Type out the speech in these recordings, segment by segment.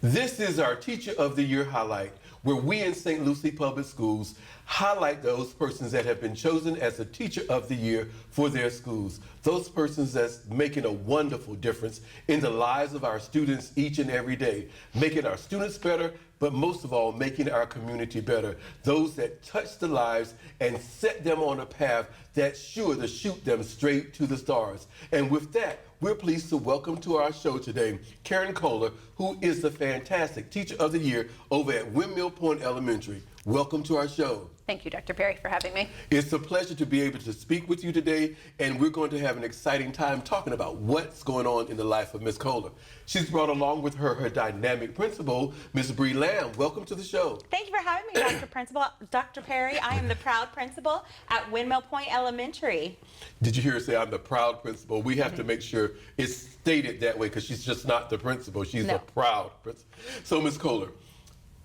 This is our Teacher of the Year highlight, where we in St. Lucie Public Schools highlight those persons that have been chosen as the Teacher of the Year for their schools. Those persons that's making a wonderful difference in the lives of our students each and every day, making our students better, but most of all, making our community better. Those that touch the lives and set them on a path that's sure to shoot them straight to the stars. And with that, we're pleased to welcome to our show today Karen Kohler, who is the fantastic Teacher of the Year over at Windmill Point Elementary. Welcome to our show. Thank you, Dr. Perry, for having me. It's a pleasure to be able to speak with you today, and we're going to have an exciting time talking about what's going on in the life of Ms. Kohler. She's brought along with her dynamic principal, Ms. Bree Lamb. Welcome to the show. Thank you for having me, Dr. Principal. Dr. Perry, I am the proud principal at Windmill Point Elementary. Did you hear her say I'm the proud principal? We have to make sure it's stated that way because she's just not the principal. She's a proud principal. So, Ms. Kohler,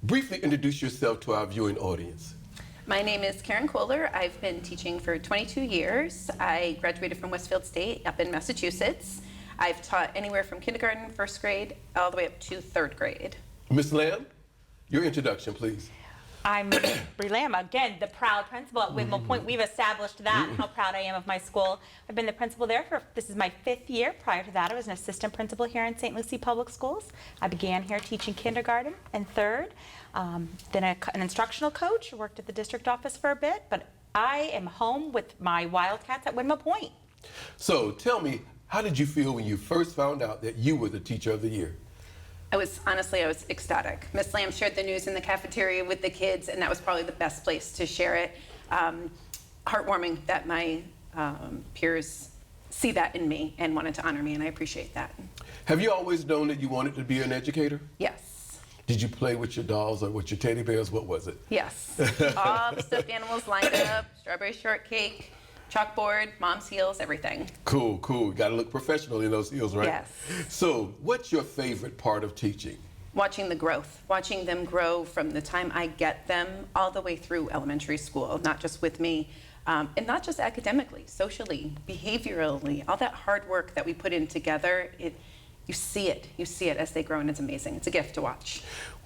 briefly introduce yourself to our viewing audience. My name is Karen Kohler. I've been teaching for 22 years. I graduated from Westfield State up in Massachusetts. I've taught anywhere from kindergarten, first grade, all the way up to third grade. Ms. Lamb, your introduction, please. I'm Bree Lamb, again, the proud principal at Windmill Point. We've established that, how proud I am of my school. I've been the principal there this is my 5th year. Prior to that, I was an assistant principal here in St. Lucie Public Schools. I began here teaching kindergarten and third, then an instructional coach, worked at the district office for a bit, but I am home with my Wildcats at Windmill Point. So tell me, how did you feel when you first found out that you were the Teacher of the Year? I was ecstatic. Miss Lamb shared the news in the cafeteria with the kids, and that was probably the best place to share it. Heartwarming that my peers see that in me and wanted to honor me, and I appreciate that. Have you always known that you wanted to be an educator? Yes. Did you play with your dolls or with your teddy bears? What was it? Yes. All the stuffed animals lined up, strawberry shortcake, chalkboard, mom's heels, everything. Cool, cool. You got to look professional in those heels, right? Yes. So what's your favorite part of teaching? Watching the growth, watching them grow from the time I get them all the way through elementary school, not just with me, and not just academically, socially, behaviorally, all that hard work that we put in together, you see it as they grow, and it's amazing. It's a gift to watch.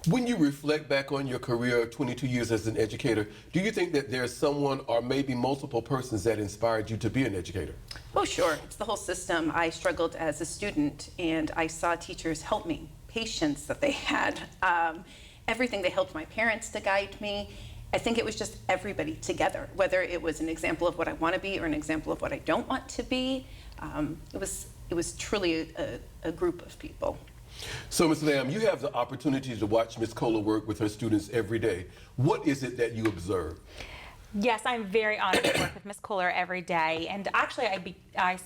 When you reflect back on your career of 22 years as an educator, do you think that there's someone or maybe multiple persons that inspired you to be an educator? Oh, sure. It's the whole system. I struggled as a student, and I saw teachers help me, patience that they had, everything. They helped my parents to guide me. I think it was just everybody together, whether it was an example of what I want to be or an example of what I don't want to be. It was truly a group of people. So, Ms. Lamb, you have the opportunity to watch Ms. Kohler work with her students every day. What is it that you observe? Yes, I'm very honored to work with Ms. Kohler every day. And actually, I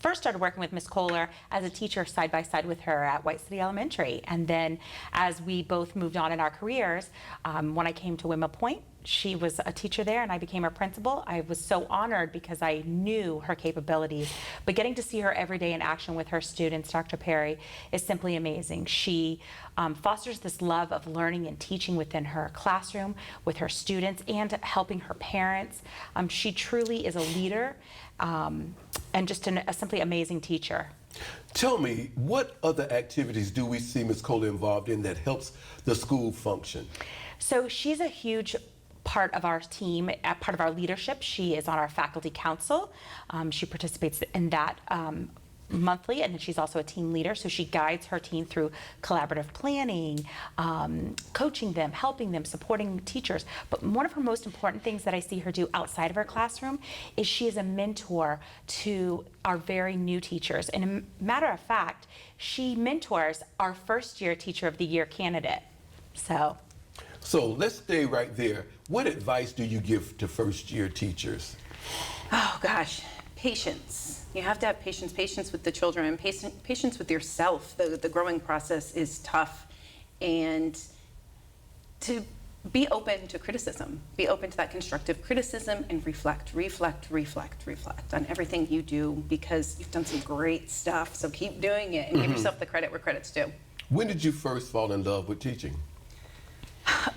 first started working with Ms. Kohler as a teacher side by side with her at White City Elementary. And then as we both moved on in our careers, when I came to Windmill Point, she was a teacher there and I became her principal. I was so honored because I knew her capabilities. But getting to see her every day in action with her students, Dr. Perry, is simply amazing. She fosters this love of learning and teaching within her classroom, with her students, and helping her parents. She truly is a leader and just a simply amazing teacher. Tell me, what other activities do we see Ms. Kohler involved in that helps the school function? So she's a huge part of our team, part of our leadership. She is on our faculty council. She participates in that monthly, and she's also a team leader, so she guides her team through collaborative planning, coaching them, helping them, supporting teachers. But one of her most important things that I see her do outside of her classroom is she is a mentor to our very new teachers. And a matter of fact, she mentors our first-year Teacher of the Year candidate. So let's stay right there. What advice do you give to first-year teachers? Oh gosh, patience. You have to have patience, patience with the children, patience with yourself. The growing process is tough, and to be open to criticism, be open to that constructive criticism, and reflect on everything you do, because you've done some great stuff, so keep doing it and give yourself the credit where credit's due. When did you first fall in love with teaching?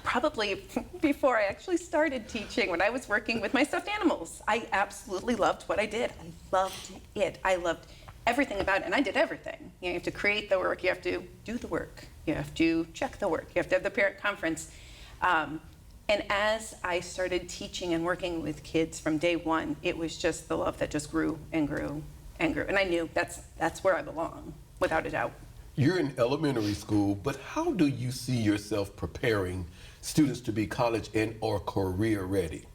Probably before I actually started teaching, when I was working with my stuffed animals. I absolutely loved what I did. I loved it. I loved everything about it. And I did everything. You have to create the work, you have to do the work, you have to check the work, you have to have the parent conference. And as I started teaching and working with kids from day one, it was just the love that just grew and grew and grew. And I knew that's where I belong, without a doubt. You're in elementary school, but how do you see yourself preparing students to be college and or career ready?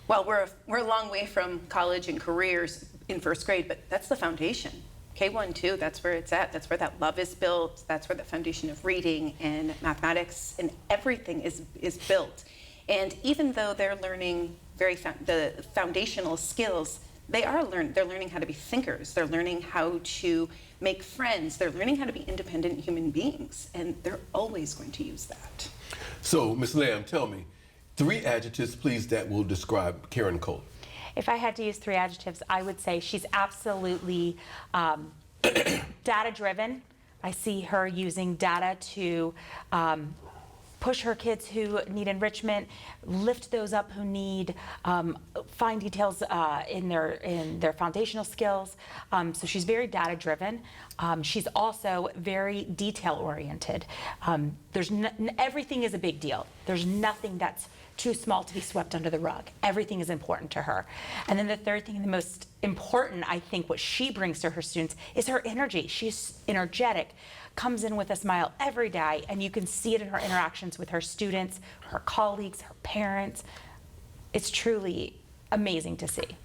Well, we're a long way from college and careers in first grade, but that's the foundation. K1, 2, that's where it's at. That's where that love is built. That's where the foundation of reading and mathematics and everything is built. And even though they're learning the foundational skills, they're learning how to be thinkers. They're learning how to make friends. They're learning how to be independent human beings, and they're always going to use that. So, Ms. Lamb, tell me, 3 adjectives, please, that will describe Karen Kohler. If I had to use 3 adjectives, I would say she's absolutely data-driven. I see her using data to push her kids who need enrichment, lift those up who need fine details in their foundational skills. So she's very data-driven. She's also very detail-oriented. Everything is a big deal. There's nothing that's too small to be swept under the rug. Everything is important to her. And then the third thing, and the most important, I think, what she brings to her students is her energy. She's energetic, comes in with a smile every day, and you can see it in her interactions with her students, her colleagues, her parents. It's truly amazing to see.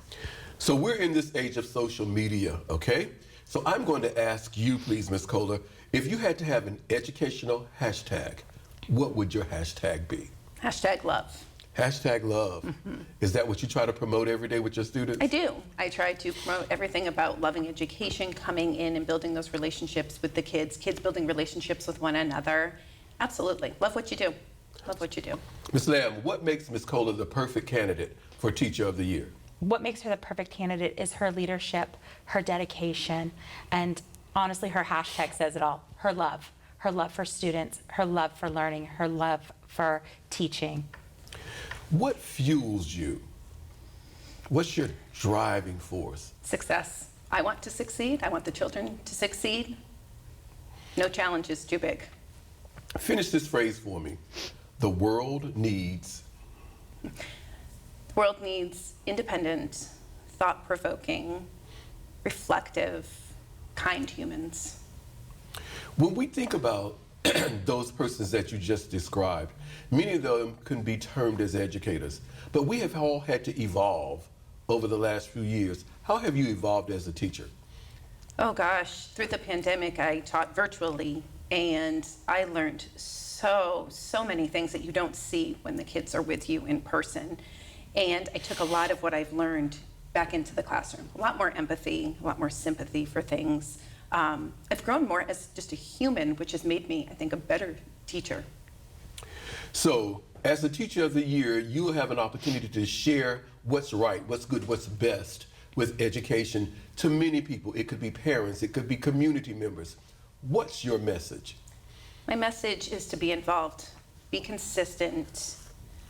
So we're in this age of social media, okay? So I'm going to ask you, please, Ms. Kohler, if you had to have an educational hashtag, what would your hashtag be? Hashtag love. Hashtag love. Mm-hmm. Is that what you try to promote every day with your students? I do. I try to promote everything about loving education, coming in and building those relationships with the kids building relationships with one another. Absolutely. Love what you do. Love what you do. Ms. Lamb, what makes Ms. Kohler the perfect candidate for Teacher of the Year? What makes her the perfect candidate is her leadership, her dedication, and honestly, her hashtag says it all. Her love for students, her love for learning, her love for teaching. What fuels you? What's your driving force? Success. I want to succeed. I want the children to succeed. No challenge is too big. Finish this phrase for me. The world needs. The world needs independent, thought-provoking, reflective, kind humans. When we think about those persons that you just described, many of them can be termed as educators, but we have all had to evolve over the last few years. How have you evolved as a teacher? Oh gosh, through the pandemic, I taught virtually, and I learned so many things that you don't see when the kids are with you in person. And I took a lot of what I've learned back into the classroom. A lot more empathy, a lot more sympathy for things. I've grown more as just a human, which has made me, I think, a better teacher. So, as a Teacher of the Year, you will have an opportunity to share what's right, what's good, what's best with education to many people. It could be parents, it could be community members. What's your message? My message is to be involved, be consistent.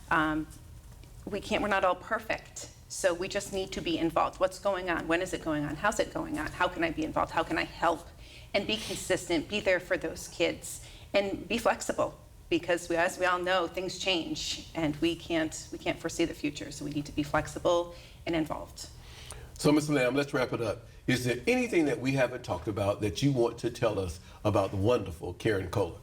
We're not all perfect, so we just need to be involved. What's going on? When is it going on? How's it going on? How can I be involved? How can I help? And be consistent, be there for those kids, and be flexible, because as we all know, things change, and we can't foresee the future, so we need to be flexible and involved. So, Ms. Lamb, let's wrap it up. Is there anything that we haven't talked about that you want to tell us about the wonderful Karen Kohler?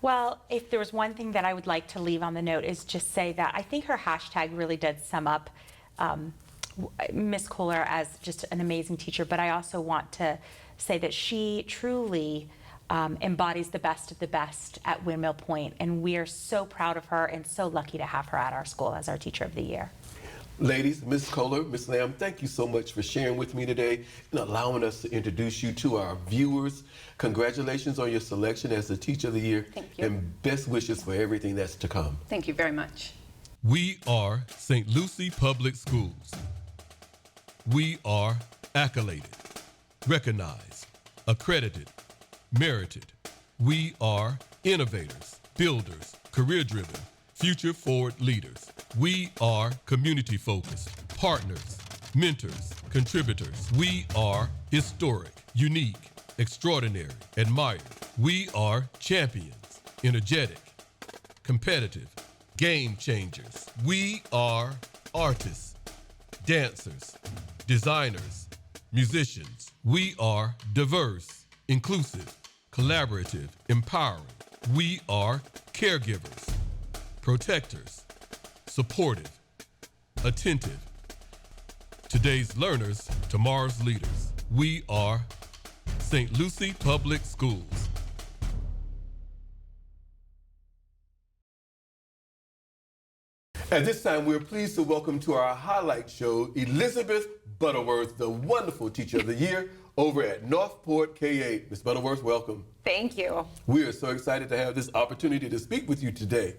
Well, if there was one thing that I would like to leave on the note is just say that I think her hashtag really did sum up Ms. Kohler as just an amazing teacher, but I also want to say that she truly embodies the best of the best at Windmill Point, and we are so proud of her and so lucky to have her at our school as our Teacher of the Year. Ladies, Ms. Kohler, Ms. Lamb, thank you so much for sharing with me today and allowing us to introduce you to our viewers. Congratulations on your selection as the Teacher of the Year. Thank you. And best wishes for everything that's to come. Thank you very much. We are St. Lucie Public Schools. We are accoladed, recognized, accredited, merited. We are innovators, builders, career-driven, future-forward leaders. We are community-focused, partners, mentors, contributors. We are historic, unique, extraordinary, admired. We are champions, energetic, competitive, game changers. We are artists, dancers, designers, musicians. We are diverse, inclusive, collaborative, empowering. We are caregivers, protectors, supportive, attentive. Today's learners, tomorrow's leaders. We are St. Lucie Public Schools. At this time, we're pleased to welcome to our highlight show Elizabeth Butterworth, the wonderful Teacher of the Year over at Northport K-8. Ms. Butterworth, welcome. Thank you. We are so excited to have this opportunity to speak with you today.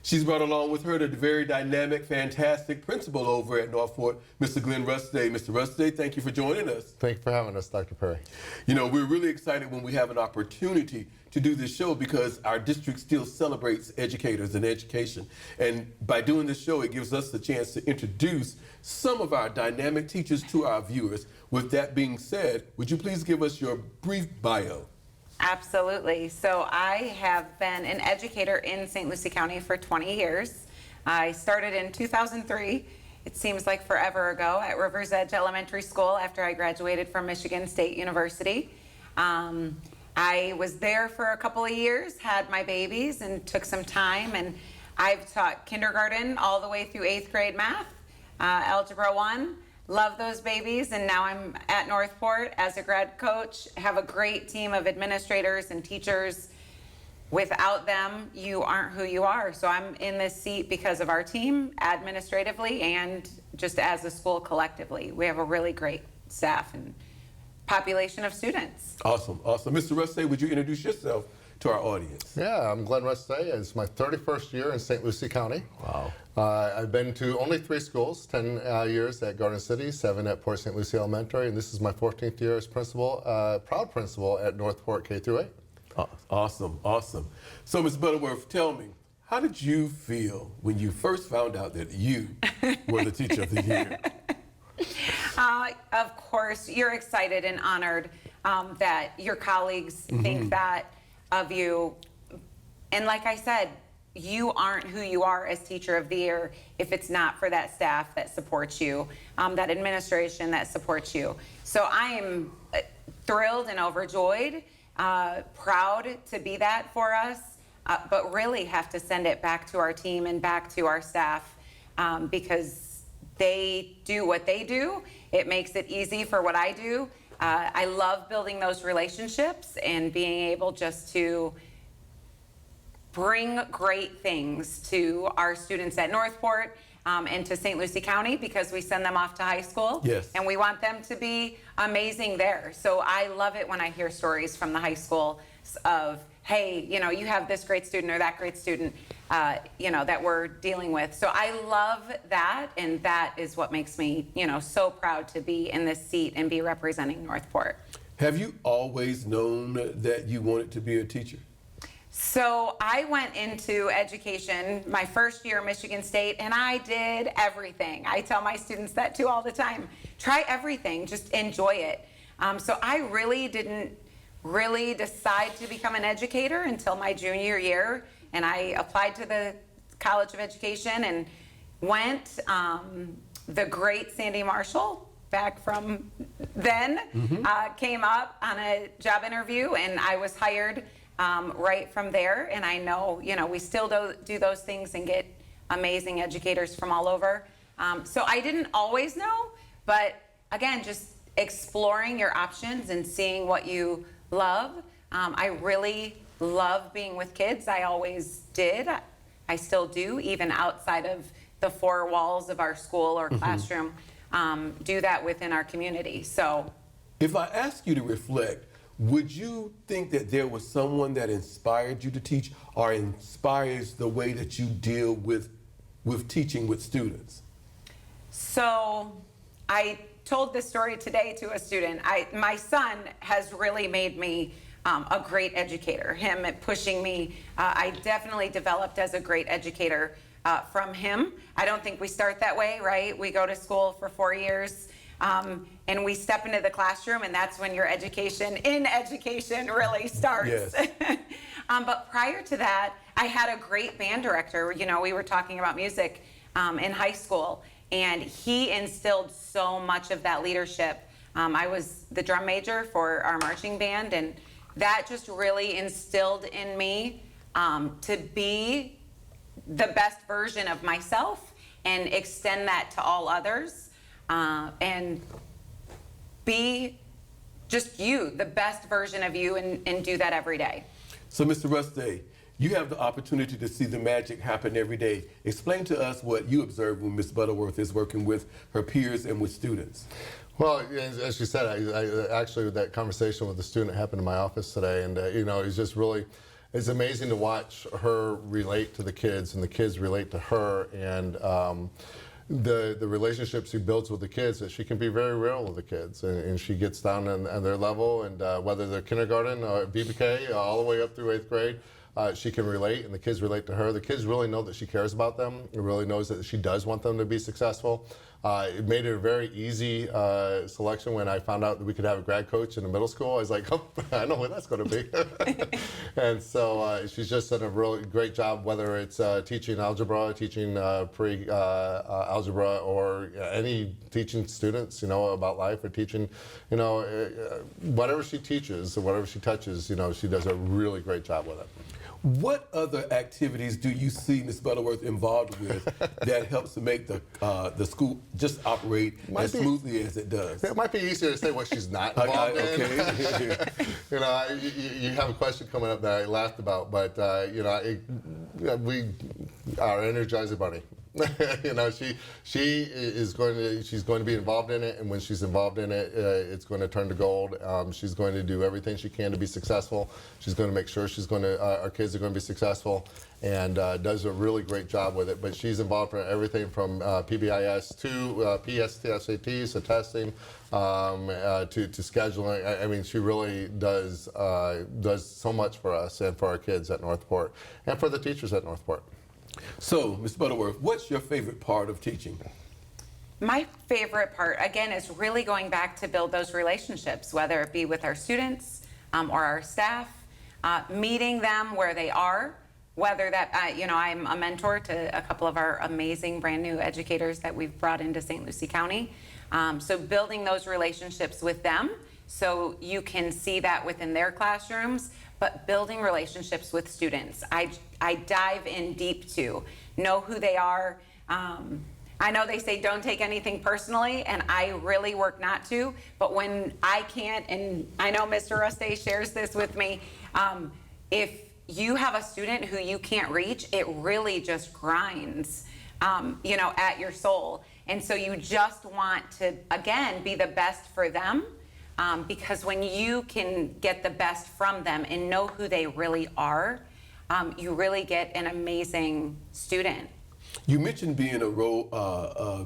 She's brought along with her the very dynamic, fantastic principal over at Northport, Mr. Glenn Rustday. Mr. Rustday, thank you for joining us. Thank you for having us, Dr. Perry. You know, we're really excited when we have an opportunity to do this show because our district still celebrates educators and education. And by doing this show, it gives us the chance to introduce some of our dynamic teachers to our viewers. With that being said, would you please give us your brief bio? Absolutely. So I have been an educator in St. Lucie County for 20 years. I started in 2003. It seems like forever ago at Rivers Edge Elementary School after I graduated from Michigan State University. I was there for a couple of years, had my babies, and took some time. And I've taught kindergarten all the way through 8th grade math, Algebra 1. Love those babies, and now I'm at Northport as a grad coach. Have a great team of administrators and teachers. Without them, you aren't who you are. So I'm in this seat because of our team, administratively, and just as a school collectively. We have a really great staff and population of students. Awesome, awesome. Mr. Rustday, would you introduce yourself to our audience? Yeah, I'm Glenn Rustday. It's my 31st year in St. Lucie County. Wow. I've been to only 3 schools, 10 years at Garden City, 7 at Port St. Lucie Elementary, and this is my 14th year as principal, proud principal at Northport K through 8. Awesome, awesome. So, Ms. Butterworth, tell me, how did you feel when you first found out that you were the Teacher of the Year? Of course, you're excited and honored that your colleagues think that of you. And like I said, you aren't who you are as Teacher of the Year if it's not for that staff that supports you, that administration that supports you. So I am thrilled and overjoyed, proud to be that for us, but really have to send it back to our team and back to our staff because they do what they do. It makes it easy for what I do. I love building those relationships and being able just to bring great things to our students at Northport and to St. Lucie County because we send them off to high school. Yes. And we want them to be amazing there. So I love it when I hear stories from the high school of, hey, you know, you have this great student or that great student, you know, that we're dealing with. So I love that, and that is what makes me, you know, so proud to be in this seat and be representing Northport. Have you always known that you wanted to be a teacher? So I went into education my first year at Michigan State, and I did everything. I tell my students that too all the time. Try everything, just enjoy it. So I really didn't decide to become an educator until my junior year, and I applied to the College of Education and went. The great Sandy Marshall, back from then, came up on a job interview, and I was hired right from there. And I know, you know, we still do those things and get amazing educators from all over. So I didn't always know, but again, just exploring your options and seeing what you love. I really love being with kids. I always did. I still do, even outside of the 4 walls of our school or classroom, do that within our community. So if I ask you to reflect, would you think that there was someone that inspired you to teach or inspires the way that you deal with teaching with students? So I told this story today to a student. My son has really made me a great educator. Him pushing me, I definitely developed as a great educator from him. I don't think we start that way, right? We go to school for 4 years And we step into the classroom, and that's when your education in education really starts. Yes. But prior to that, I had a great band director. You know, we were talking about music in high school, and he instilled so much of that leadership. I was the drum major for our marching band, and that just really instilled in me to be the best version of myself and extend that to all others, and be just you, the best version of you, and do that every day. So, Mr. Rusty, you have the opportunity to see the magic happen every day. Explain to us what you observe when Ms. Butterworth is working with her peers and with students. Well, as you said, I actually, that conversation with the student happened in my office today, and you know, it's just really, it's amazing to watch her relate to the kids and the kids relate to her, and the relationships she builds with the kids, that she can be very real with the kids, and she gets down on their level, and whether they're kindergarten or BBK, all the way up through 8th grade, she can relate, and the kids relate to her. The kids really know that she cares about them. It really knows that she does want them to be successful. It made it a very easy selection when I found out that we could have a grad coach in the middle school. I was like, oh, I know where that's going to be. And so she's just done a really great job, whether it's teaching algebra, teaching pre-algebra, or any teaching students, you know, about life, or teaching, you know, whatever she teaches, or whatever she touches, you know, she does a really great job with it. What other activities do you see Ms. Butterworth involved with that helps to make the school just operate as smoothly as it does? It might be easier to say what she's not involved in. Okay. You know, you have a question coming up that I laughed about, but you know, we are Energizer Bunny. You know, she's going to be involved in it, and when she's involved in it, it's going to turn to gold. She's going to do everything she can to be successful. She's going to make sure our kids are going to be successful, and does a really great job with it. But she's involved in everything from PBIS to PSATs to testing, to scheduling. I mean, she really does so much for us and for our kids at Northport, and for the teachers at Northport. So, Ms. Butterworth, what's your favorite part of teaching? My favorite part, again, is really going back to build those relationships, whether it be with our students or our staff, meeting them where they are, whether that, you know, I'm a mentor to a couple of our amazing brand new educators that we've brought into St. Lucie County. So building those relationships with them so you can see that within their classrooms, but building relationships with students. I dive in deep to know who they are. I know they say don't take anything personally, and I really work not to, but when I can't, and I know Mr. Rusty shares this with me, if you have a student who you can't reach, it really just grinds, you know, at your soul. And so you just want to, again, be the best for them, because when you can get the best from them and know who they really are, you really get an amazing student. You mentioned being a role,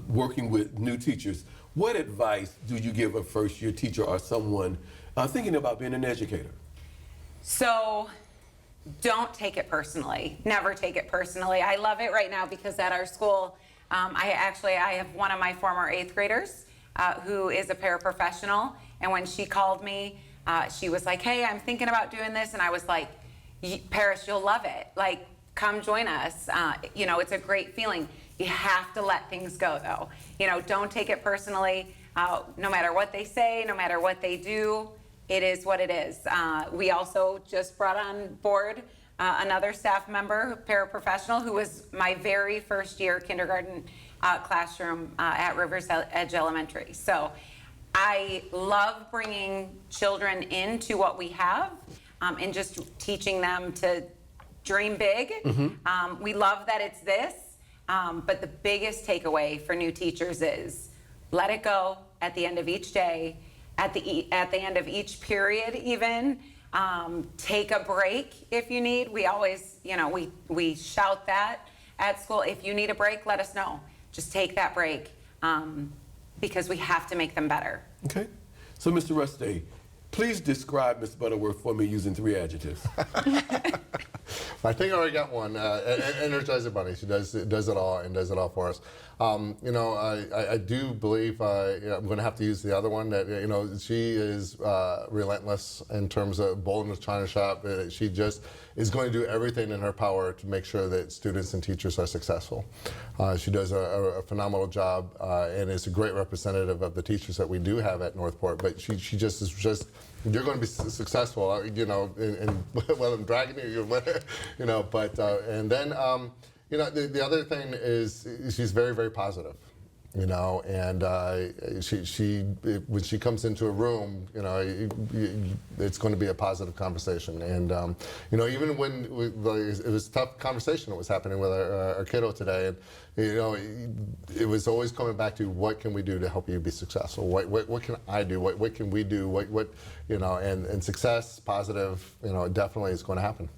working with new teachers. What advice do you give a first-year teacher or someone thinking about being an educator? So don't take it personally. Never take it personally. I love it right now because at our school, I have one of my former 8th graders who is a paraprofessional. And when she called me, she was like, hey, I'm thinking about doing this. And I was like, Paris, you'll love it. Like, come join us. You know, it's a great feeling. You have to let things go, though. You know, don't take it personally. No matter what they say, no matter what they do, it is what it is. We also just brought on board another staff member, paraprofessional, who was my very first year kindergarten classroom at Rivers Edge Elementary. So I love bringing children into what we have and just teaching them to dream big. Mm-hmm. We love that it's this, but the biggest takeaway for new teachers is let it go at the end of each day, at the end of each period even. Take a break if you need. We always, you know, we shout that at school. If you need a break, let us know. Just take that break because we have to make them better. Okay. So, Mr. Rusty, please describe Ms. Butterworth for me using 3 adjectives. I think I already got one. Energizer Bunny. She does it all and does it all for us. I do believe I'm going to have to use the other one. That she is relentless in terms of bold in the China shop. She just is going to do everything in her power to make sure that students and teachers are successful. She does a phenomenal job and is a great representative of the teachers that we do have at Northport. But she just is you're going to be successful, and whether I'm dragging you, but and then, the other thing is she's very, very positive, and she when she comes into a room, it's going to be a positive conversation. And, even when it was a tough conversation that was happening with our kiddo today, and, it was always coming back to what can we do to help you be successful? What can I do? What can we do? And success, positive, definitely is going to happen.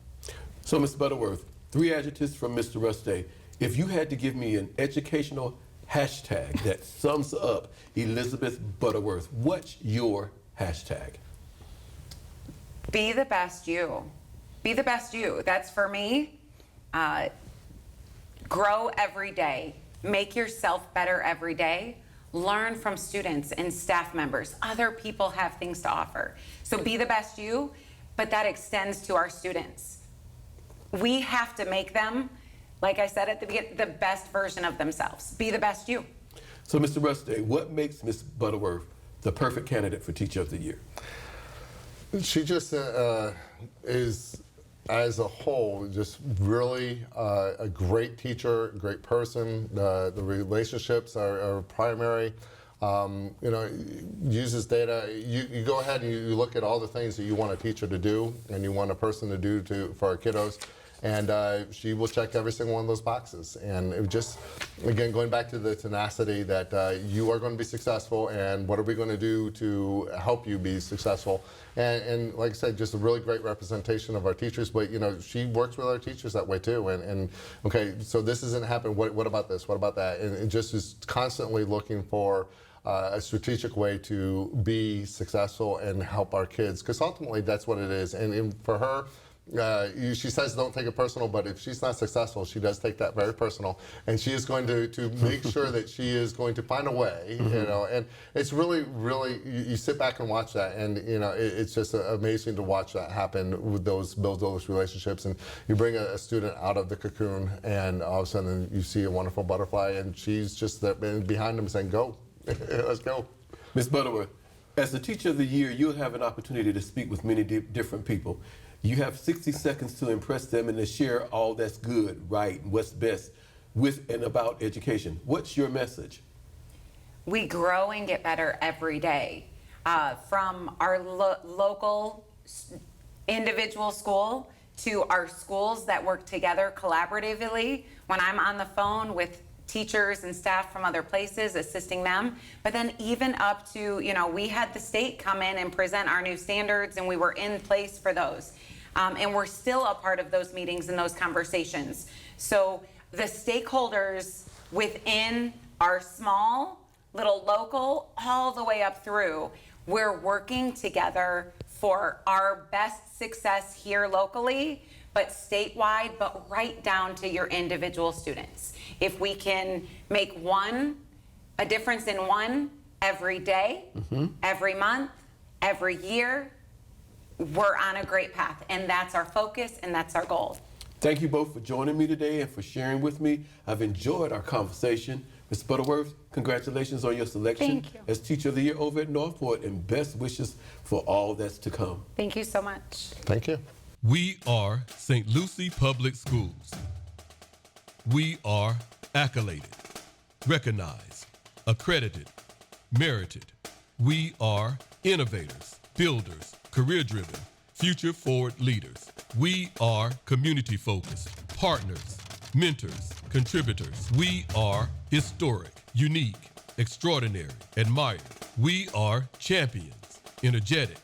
So, Mr. Butterworth, 3 adjectives from Mr. Ruste. If you had to give me an educational hashtag that sums up Elizabeth Butterworth, what's your hashtag? Be the best you. Be the best you. That's for me. Grow every day. Make yourself better every day. Learn from students and staff members. Other people have things to offer. So be the best you, but that extends to our students. We have to make them, like I said at the beginning, the best version of themselves. Be the best you. So, Mr. Ruste, what makes Ms. Butterworth the perfect candidate for Teacher of the Year? She just is, as a whole, just really a great teacher, great person. The relationships are primary. Uses data. You go ahead and you look at all the things that you want a teacher to do and you want a person to do for our kiddos. And she will check every single one of those boxes. And it just, again, going back to the tenacity that you are going to be successful, and what are we going to do to help you be successful? And like I said, just a really great representation of our teachers. But she works with our teachers that way too. And okay, so this isn't happening. What about this? What about that? And just is constantly looking for a strategic way to be successful and help our kids, because ultimately that's what it is. And for her, she says don't take it personal, but if she's not successful, she does take that very personal, and she is going to make sure that she is going to find a way, and it's really, really, you sit back and watch that, and it's just amazing to watch that happen with build those relationships, and you bring a student out of the cocoon, and all of a sudden you see a wonderful butterfly, and she's just there behind them saying, go, let's go. Ms. Butterworth, as the Teacher of the Year, you'll have an opportunity to speak with many different people. You have 60 seconds to impress them and to share all that's good, right, and what's best with and about education. What's your message? We grow and get better every day. From our local individual school to our schools that work together collaboratively. When I'm on the phone with teachers and staff from other places, assisting them, but then even up to, we had the state come in and present our new standards, and we were in place for those. And we're still a part of those meetings and those conversations. So the stakeholders within our small, little local, all the way up through, we're working together for our best success here locally, but statewide, but right down to your individual students. If we can make a difference in one every day, every month, every year, we're on a great path, and that's our focus and that's our goal. Thank you both for joining me today and for sharing with me. I've enjoyed our conversation. Ms. Butterworth, congratulations on your selection Thank you. as Teacher of the Year over at Northport, and best wishes for all that's to come. Thank you so much. Thank you. We are St. Lucie Public Schools. We are accoladed, recognized, accredited, merited. We are innovators, builders, career-driven, future-forward leaders. We are community-focused, partners, mentors, contributors. We are historic, unique, extraordinary, admired. We are champions, energetic,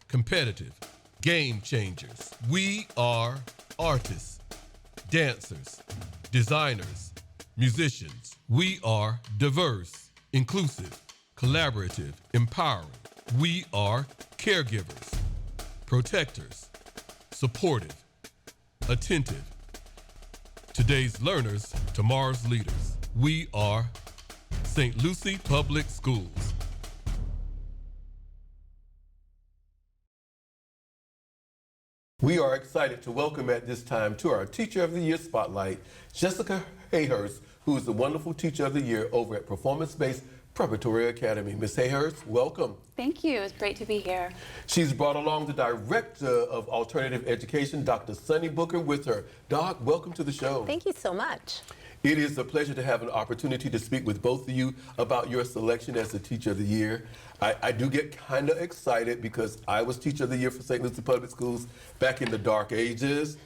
competitive, game changers. We are artists, dancers, designers, musicians. We are diverse, inclusive, collaborative, empowering. We are caregivers, protectors, supportive, attentive. Today's learners, tomorrow's leaders. We are St. Lucie Public Schools. We are excited to welcome at this time to our Teacher of the Year Spotlight, Jessica Hayhurst, who is the wonderful Teacher of the Year over at Performance-Based Preparatory Academy. Ms. Hayhurst, welcome. Thank you. It's great to be here. She's brought along the Director of Alternative Education, Dr. Sunny Booker, with her. Doc, welcome to the show. Thank you so much. It is a pleasure to have an opportunity to speak with both of you about your selection as the Teacher of the Year. I do get kind of excited because I was Teacher of the Year for St. Lucie Public Schools back in the dark ages.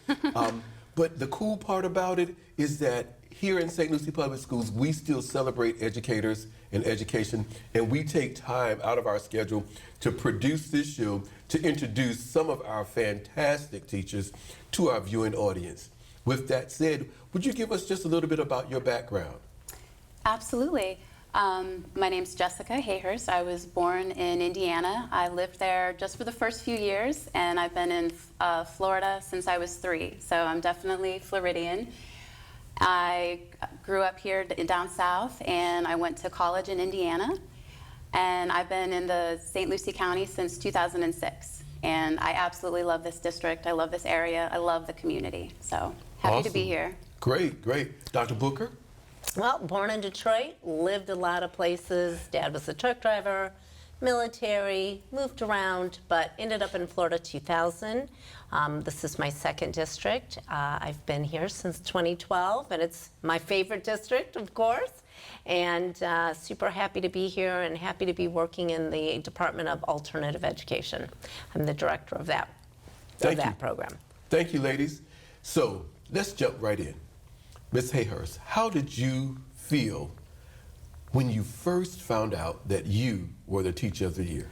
But the cool part about it is that here in St. Lucie Public Schools, we still celebrate educators and education, and we take time out of our schedule to produce this show to introduce some of our fantastic teachers to our viewing audience. With that said, would you give us just a little bit about your background? Absolutely. My name's Jessica Hayhurst. I was born in Indiana. I lived there just for the first few years, and I've been in Florida since I was 3, so I'm definitely Floridian. I grew up here down south, and I went to college in Indiana, and I've been in the St. Lucie County since 2006, and I absolutely love this district. I love this area. I love the community, so happy to be Awesome. here. Great, great. Dr. Booker? Well, born in Detroit, lived a lot of places. Dad was a truck driver, military, moved around, but ended up in Florida 2000. This is my second district. I've been here since 2012, and it's my favorite district, of course. And super happy to be here and happy to be working in the Department of Alternative Education. I'm the director of that program. Thank you, ladies. So let's jump right in. Ms. Hayhurst, how did you feel when you first found out that you were the Teacher of the Year?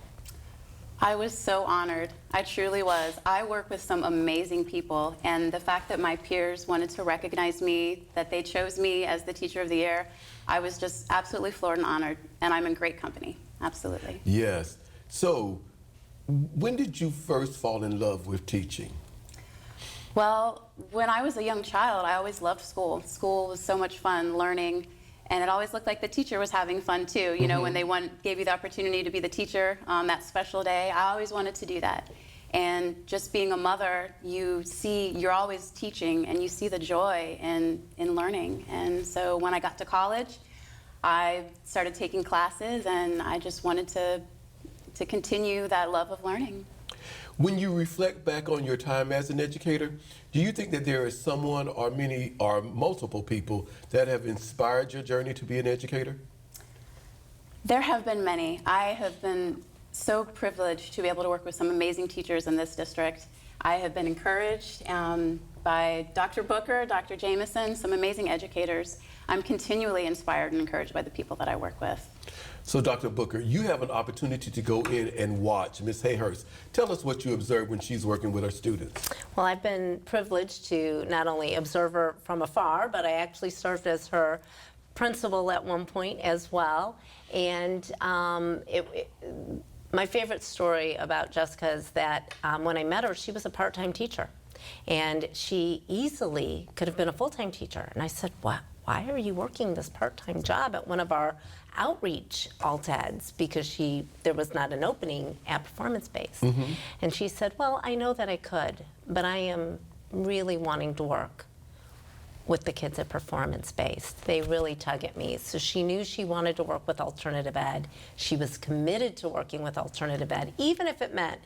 I was so honored. I truly was. I work with some amazing people, and the fact that my peers wanted to recognize me, that they chose me as the Teacher of the Year, I was just absolutely floored and honored, and I'm in great company. Absolutely. Yes. So when did you first fall in love with teaching? Well, when I was a young child, I always loved school. School was so much fun, learning, and it always looked like the teacher was having fun too. You know, when they gave you the opportunity to be the teacher on that special day, I always wanted to do that. And just being a mother, you're always teaching, and you see the joy in learning. And so when I got to college, I started taking classes, and I just wanted to continue that love of learning. When you reflect back on your time as an educator, do you think that there is someone or many or multiple people that have inspired your journey to be an educator? There have been many. I have been so privileged to be able to work with some amazing teachers in this district. I have been encouraged by Dr. Booker, Dr. Jameson, some amazing educators. I'm continually inspired and encouraged by the people that I work with. So, Dr. Booker, you have an opportunity to go in and watch Ms. Hayhurst. Tell us what you observe when she's working with her students. Well, I've been privileged to not only observe her from afar, but I actually served as her principal at one point as well. And my favorite story about Jessica is that when I met her, she was a part-time teacher. And she easily could have been a full-time teacher. And I said, why are you working this part-time job at one of our outreach alt-eds? Because there was not an opening at Performance-Based. And she said, well, I know that I could, but I am really wanting to work with the kids at Performance-Based. They really tug at me. So she knew she wanted to work with alternative ed. She was committed to working with alternative ed, even if it meant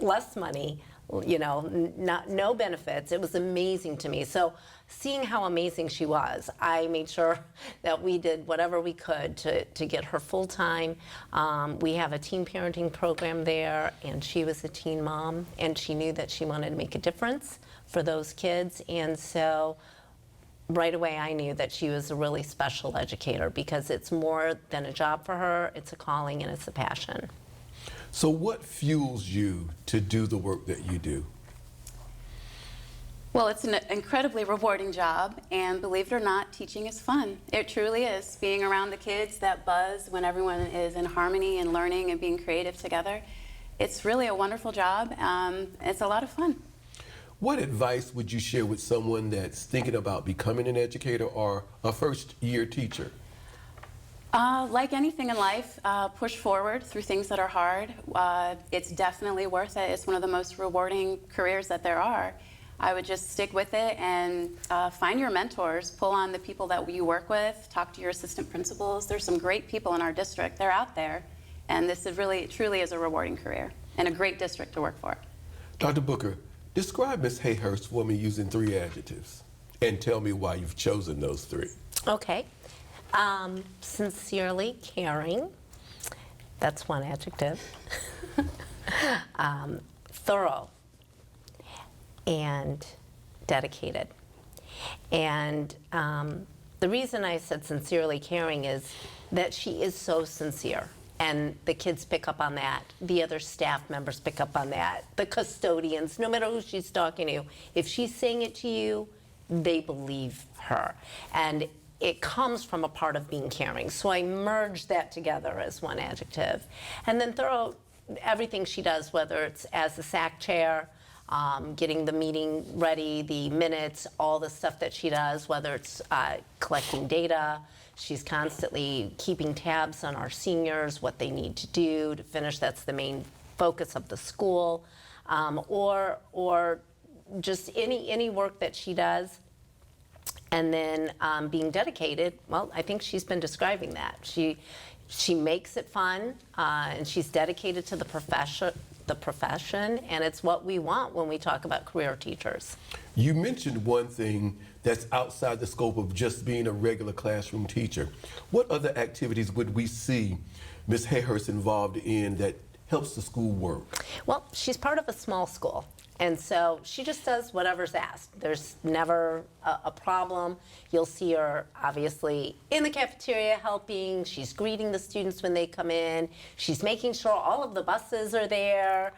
less money, you know, no benefits. It was amazing to me. So seeing how amazing she was, I made sure that we did whatever we could to get her full time. We have a teen parenting program there, and she was a teen mom, and she knew that she wanted to make a difference for those kids. And so right away I knew that she was a really special educator, because it's more than a job for her, it's a calling and it's a passion. So what fuels you to do the work that you do? Well, it's an incredibly rewarding job, and believe it or not, teaching is fun. It truly is. Being around the kids, that buzz when everyone is in harmony and learning and being creative together, it's really a wonderful job. It's a lot of fun. what advice would you share with someone that's thinking about becoming an educator or a first-year teacher? Like anything in life, push forward through things that are hard. It's definitely worth it. It's one of the most rewarding careers that there are. I would just stick with it and find your mentors, pull on the people that you work with, talk to your assistant principals. There's some great people in our district. They're out there. And this is really, truly is a rewarding career and a great district to work for. Dr. Booker, describe Ms. Hayhurst for me using 3 adjectives and tell me why you've chosen those 3. Okay. Sincerely caring. That's 1 adjective. Thorough and dedicated. And the reason I said sincerely caring is that she is so sincere. And the kids pick up on that. The other staff members pick up on that. The custodians, no matter who she's talking to, if she's saying it to you, they believe her. And it comes from a part of being caring. So I merged that together as 1 adjective. And then thorough, everything she does, whether it's as the SAC chair, getting the meeting ready, the minutes, all the stuff that she does, whether it's collecting data. She's constantly keeping tabs on our seniors, what they need to do to finish. That's the main focus of the school. Or just any work that she does. And then being dedicated, well, I think she's been describing that. She makes it fun, and she's dedicated to the profession, and it's what we want when we talk about career teachers. You mentioned one thing that's outside the scope of just being a regular classroom teacher. What other activities would we see Ms. Hayhurst involved in that helps the school work? Well, she's part of a small school. And so she just does whatever's asked. There's never a problem. You'll see her, obviously, in the cafeteria helping. She's greeting the students when they come in. She's making sure all of the buses are there.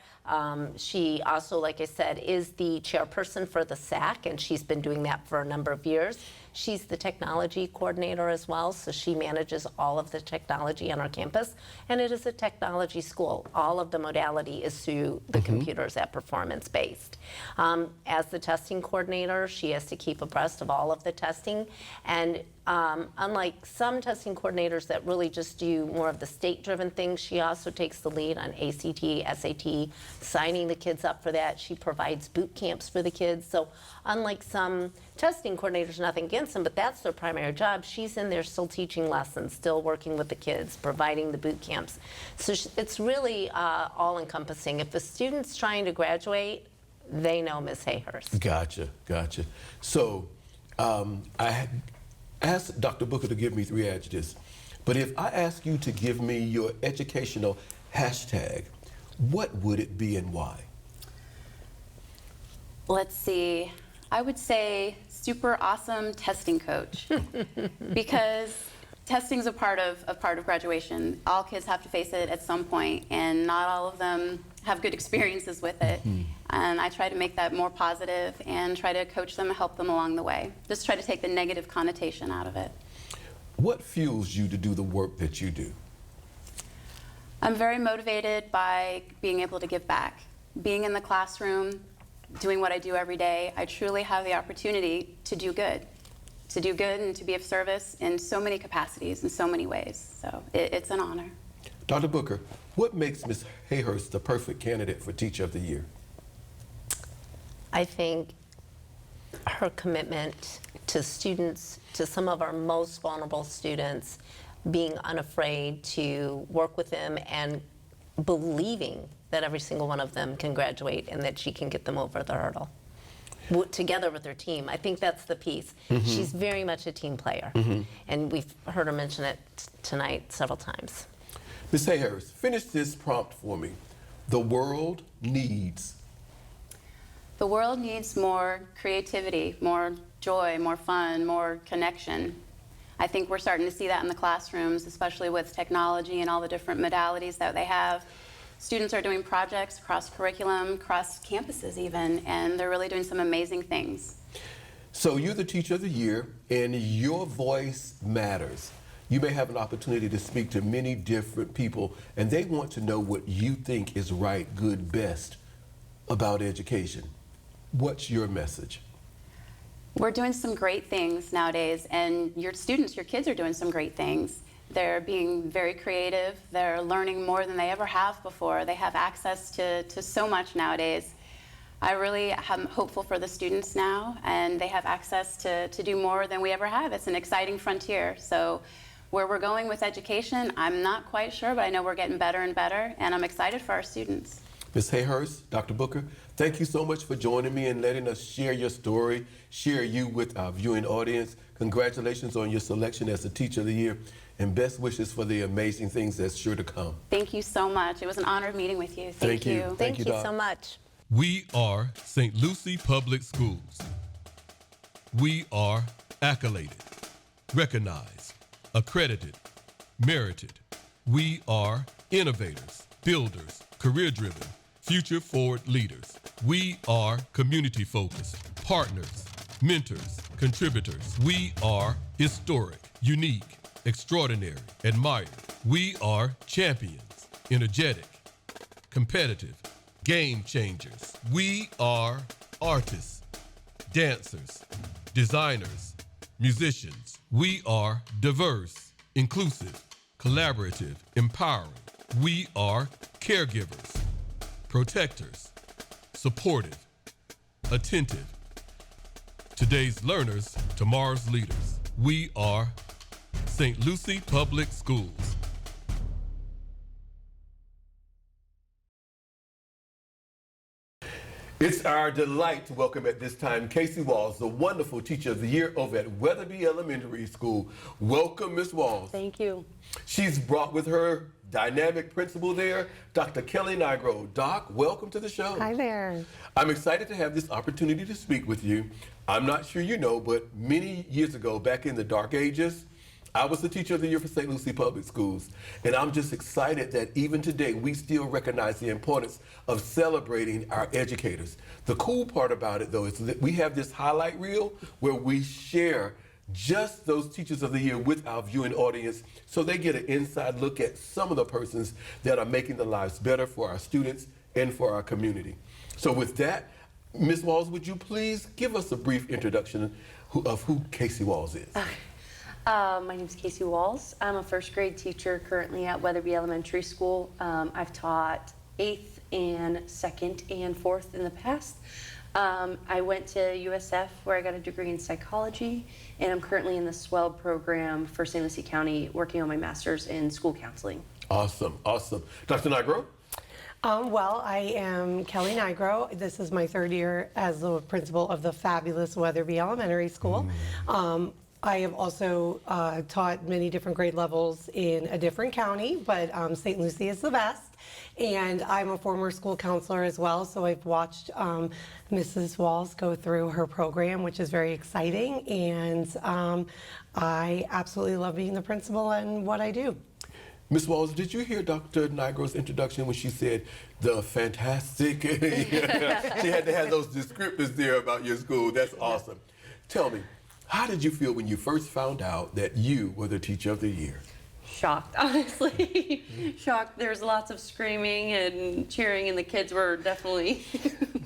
She also, like I said, is the chairperson for the SAC, and she's been doing that for a number of years. She's the technology coordinator as well, so she manages all of the technology on our campus. And it is a technology school. All of the modality is through the computers at performance-based. As the testing coordinator, she has to keep abreast of all of the testing. And unlike some testing coordinators that really just do more of the state-driven things, she also takes the lead on ACT, SAT, signing the kids up for that. She provides boot camps for the kids. So unlike some testing coordinators, nothing against them, but that's their primary job, she's in there still teaching lessons, still working with the kids, providing the boot camps. So it's really all-encompassing. If a student's trying to graduate, they know Ms. Hayhurst. Gotcha. So I asked Dr. Booker to give me 3 adjectives, but if I ask you to give me your educational hashtag, what would it be and why? Let's see. I would say super awesome testing coach because testing's a part of graduation. All kids have to face it at some point, and not all of them have good experiences with it. And I try to make that more positive and try to coach them and help them along the way. Just try to take the negative connotation out of it. What fuels you to do the work that you do? I'm very motivated by being able to give back. Being in the classroom, doing what I do every day, I truly have the opportunity to do good and to be of service in so many capacities, in so many ways. So it's an honor. Dr. Booker, what makes Ms. Hayhurst the perfect candidate for Teacher of the Year? I think her commitment to students, to some of our most vulnerable students, being unafraid to work with them and believing that every single one of them can graduate and that she can get them over the hurdle. Together with her team. I think that's the piece. She's very much a team player. And we've heard her mention it tonight several times. Ms. Hayhurst, finish this prompt for me. The world needs. The world needs more creativity, more joy, more fun, more connection. I think we're starting to see that in the classrooms, especially with technology and all the different modalities that they have. Students are doing projects across curriculum, across campuses even, and they're really doing some amazing things. So you're the Teacher of the Year, and your voice matters. You may have an opportunity to speak to many different people, and they want to know what you think is right, good, best about education. What's your message? We're doing some great things nowadays, and your students, your kids are doing some great things. They're being very creative. They're learning more than they ever have before. They have access to so much nowadays. I really am hopeful for the students now, and they have access to do more than we ever have. It's an exciting frontier. So where we're going with education, I'm not quite sure, but I know we're getting better and better, and I'm excited for our students. Ms. Hayhurst, Dr. Booker, thank you so much for joining me and letting us share your story, share you with our viewing audience. Congratulations on your selection as the Teacher of the Year, and best wishes for the amazing things that's sure to come. Thank you so much. It was an honor meeting with you. Thank you. Thank you Doc. so much. We are St. Lucie Public Schools. We are accoladed, recognized, accredited, merited. We are innovators, builders, career-driven, future-forward leaders. We are community-focused, partners, mentors, contributors. We are historic, unique, extraordinary, admired. We are champions, energetic, competitive, game changers. We are artists, dancers, designers, musicians. We are diverse, inclusive, collaborative, empowering. We are caregivers, protectors, supportive, attentive. Today's learners, tomorrow's leaders. We are St. Lucie Public Schools. It's our delight to welcome at this time Casey Walls, the wonderful Teacher of the Year over at Weatherby Elementary School. Welcome, Ms. Walls. Thank you. She's brought with her dynamic principal there, Dr. Kelly Nigro. Doc, welcome to the show. Hi there. I'm excited to have this opportunity to speak with you. I'm not sure you know, but many years ago, back in the dark ages, I was the Teacher of the Year for St. Lucie Public Schools, and I'm just excited that even today we still recognize the importance of celebrating our educators. The cool part about it, though, is that we have this highlight reel where we share just those Teachers of the Year with our viewing audience so they get an inside look at some of the persons that are making the lives better for our students and for our community. So with that, Ms. Walls, would you please give us a brief introduction of who Casey Walls is? My name is Casey Walls. I'm a first grade teacher currently at Weatherby Elementary School. I've taught 8th and 2nd and 4th in the past. I went to USF where I got a degree in psychology, and I'm currently in the SWELB program for St. Lucie County working on my master's in school counseling. Awesome, awesome. Dr. Nigro? Well, I am Kelly Nigro. This is my 3rd year as the principal of the fabulous Weatherby Elementary School. I have also taught many different grade levels in a different county, but St. Lucie is the best. And I'm a former school counselor as well, so I've watched Mrs. Walls go through her program, which is very exciting. And I absolutely love being the principal and what I do. Ms. Walls, did you hear Dr. Nigro's introduction when she said the fantastic? She had to have those descriptors there about your school. That's awesome. Tell me, how did you feel when you first found out that you were the Teacher of the Year? Shocked, honestly. Shocked. There's lots of screaming and cheering, and the kids were definitely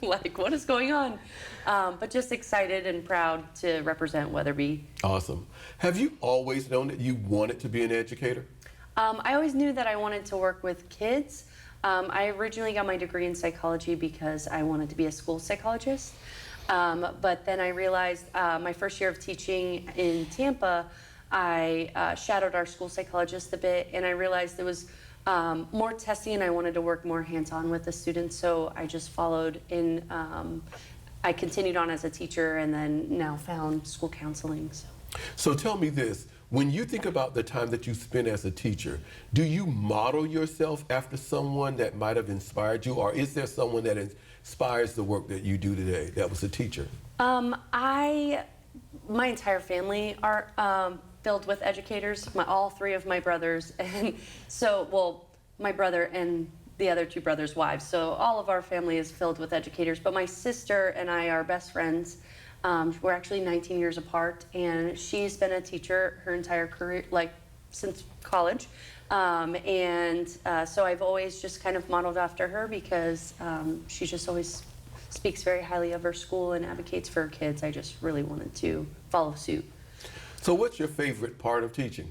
like, what is going on? But just excited and proud to represent Weatherby. Awesome. Have you always known that you wanted to be an educator? I always knew that I wanted to work with kids. I originally got my degree in psychology because I wanted to be a school psychologist. But then I realized my first year of teaching in Tampa, I shadowed our school psychologist a bit, and I realized there was more testing and I wanted to work more hands-on with the students, so I just followed in. I continued on as a teacher and then now found school counseling. So tell me this, when you think about the time that you spent as a teacher, do you model yourself after someone that might have inspired you, or is there someone that inspires the work that you do today that was a teacher? My entire family are filled with educators, all 3 of my brothers, and so, well, my brother and the other 2 brothers' wives, so all of our family is filled with educators, but my sister and I are best friends. We're actually 19 years apart, and she's been a teacher her entire career, like since college. So I've always just kind of modeled after her because she's just always speaks very highly of her school and advocates for her kids. I just really wanted to follow suit. So what's your favorite part of teaching?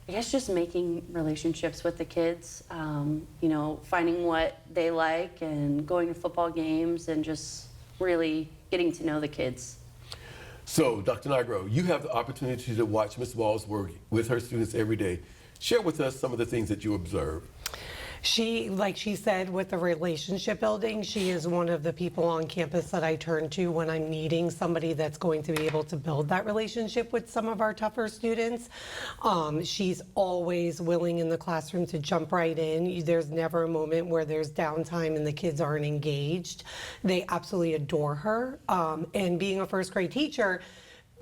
I guess just making relationships with the kids, you know, finding what they like and going to football games and just really getting to know the kids. So, Dr. Nigro, you have the opportunity to watch Ms. Walls work with her students every day. Share with us some of the things that you observe. She, like she said, with the relationship building, she is one of the people on campus that I turn to when I'm needing somebody that's going to be able to build that relationship with some of our tougher students. She's always willing in the classroom to jump right in. There's never a moment where there's downtime and the kids aren't engaged. They absolutely adore her. And being a first grade teacher,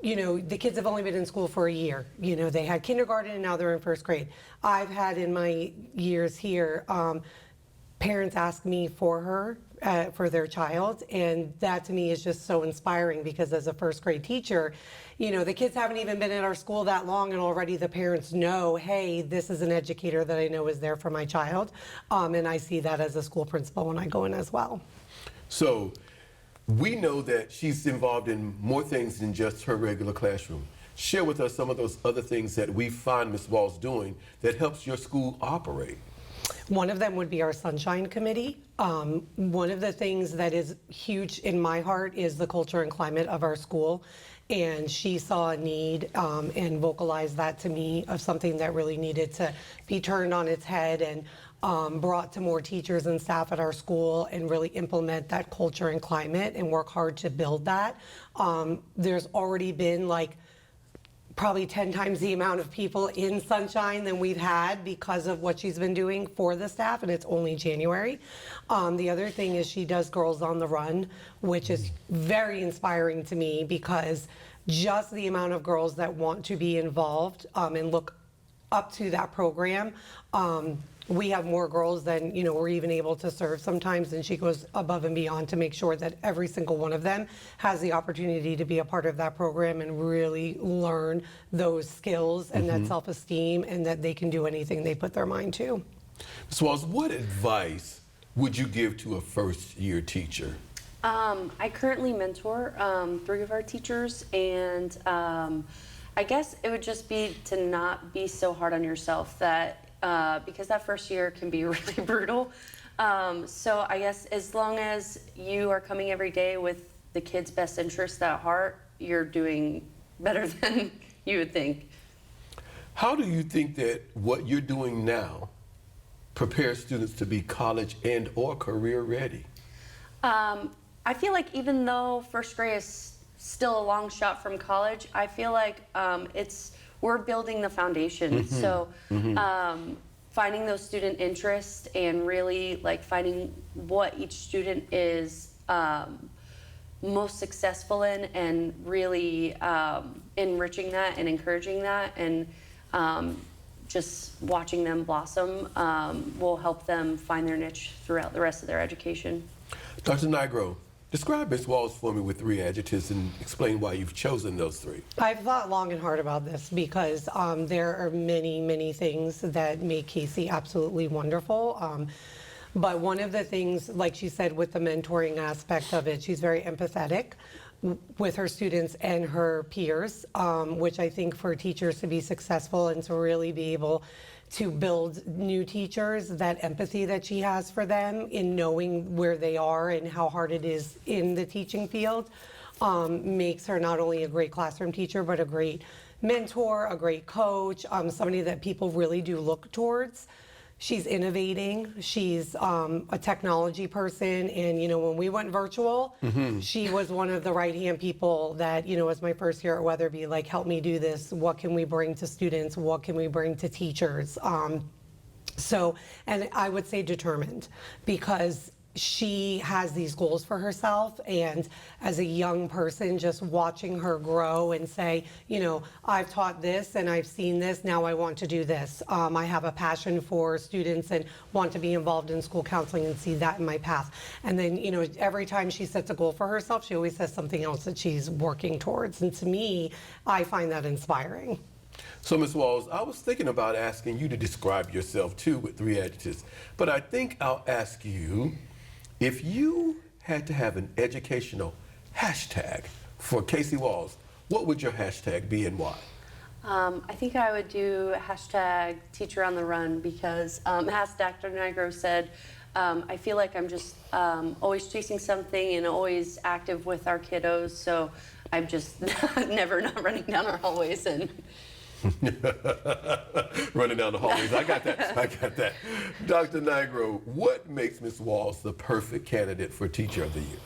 you know, the kids have only been in school for a year. You know, they had kindergarten and now they're in first grade. I've had in my years here, parents ask me for her, for their child, and that to me is just so inspiring because as a first grade teacher, you know, the kids haven't even been at our school that long and already the parents know, hey, this is an educator that I know is there for my child. And I see that as a school principal when I go in as well. So, we know that she's involved in more things than just her regular classroom. Share with us some of those other things that we find Ms. Walls doing that helps your school operate. One of them would be our Sunshine Committee. One of the things that is huge in my heart is the culture and climate of our school. And she saw a need and vocalized that to me of something that really needed to be turned on its head and brought to more teachers and staff at our school and really implement that culture and climate and work hard to build that. There's already been like probably 10 times the amount of people in Sunshine than we've had because of what she's been doing for the staff, and it's only January. The other thing is she does Girls on the Run, which is very inspiring to me because just the amount of girls that want to be involved and look up to that program. We have more girls than, you know, we're even able to serve sometimes, and she goes above and beyond to make sure that every single one of them has the opportunity to be a part of that program and really learn those skills and that self-esteem and that they can do anything they put their mind to. Ms. Walls, what advice would you give to a first-year teacher? I currently mentor 3 of our teachers, and I guess it would just be to not be so hard on yourself that because that first year can be really brutal. So I guess as long as you are coming every day with the kids' best interests at heart, you're doing better than you would think. How do you think that what you're doing now prepares students to be college and or career ready? I feel like even though first grade is still a long shot from college, I feel like we're building the foundation. So finding those student interests and really like finding what each student is most successful in and really enriching that and encouraging that and just watching them blossom will help them find their niche throughout the rest of their education. Dr. Nigro, describe Ms. Walls for me with 3 adjectives and explain why you've chosen those 3. I've thought long and hard about this because there are many, many things that make Casey absolutely wonderful. But one of the things, like she said, with the mentoring aspect of it, she's very empathetic with her students and her peers, which I think for teachers to be successful and to really be able to build new teachers, that empathy that she has for them in knowing where they are and how hard it is in the teaching field makes her not only a great classroom teacher, but a great mentor, a great coach, somebody that people really do look towards. She's innovating. She's a technology person. And, you know, when we went virtual, she was one of the right-hand people that, you know, as my first year at Weatherby, like, help me do this. What can we bring to students? What can we bring to teachers? So, and I would say determined because she has these goals for herself, and as a young person, just watching her grow and say, you know, I've taught this and I've seen this, now I want to do this. I have a passion for students and want to be involved in school counseling and see that in my path. And then, you know, every time she sets a goal for herself, she always says something else that she's working towards. And to me, I find that inspiring. So, Ms. Walls, I was thinking about asking you to describe yourself too with 3 adjectives, but I think I'll ask you, if you had to have an educational hashtag for Casey Walls, what would your hashtag be and why? I think I would do hashtag teacher on the run because as Dr. Nigro said, I feel like I'm just always chasing something and always active with our kiddos. So I'm just never not running down our hallways and Running down the hallways. I got that. Dr. Nigro, what makes Ms. Walls the perfect candidate for Teacher of the Year?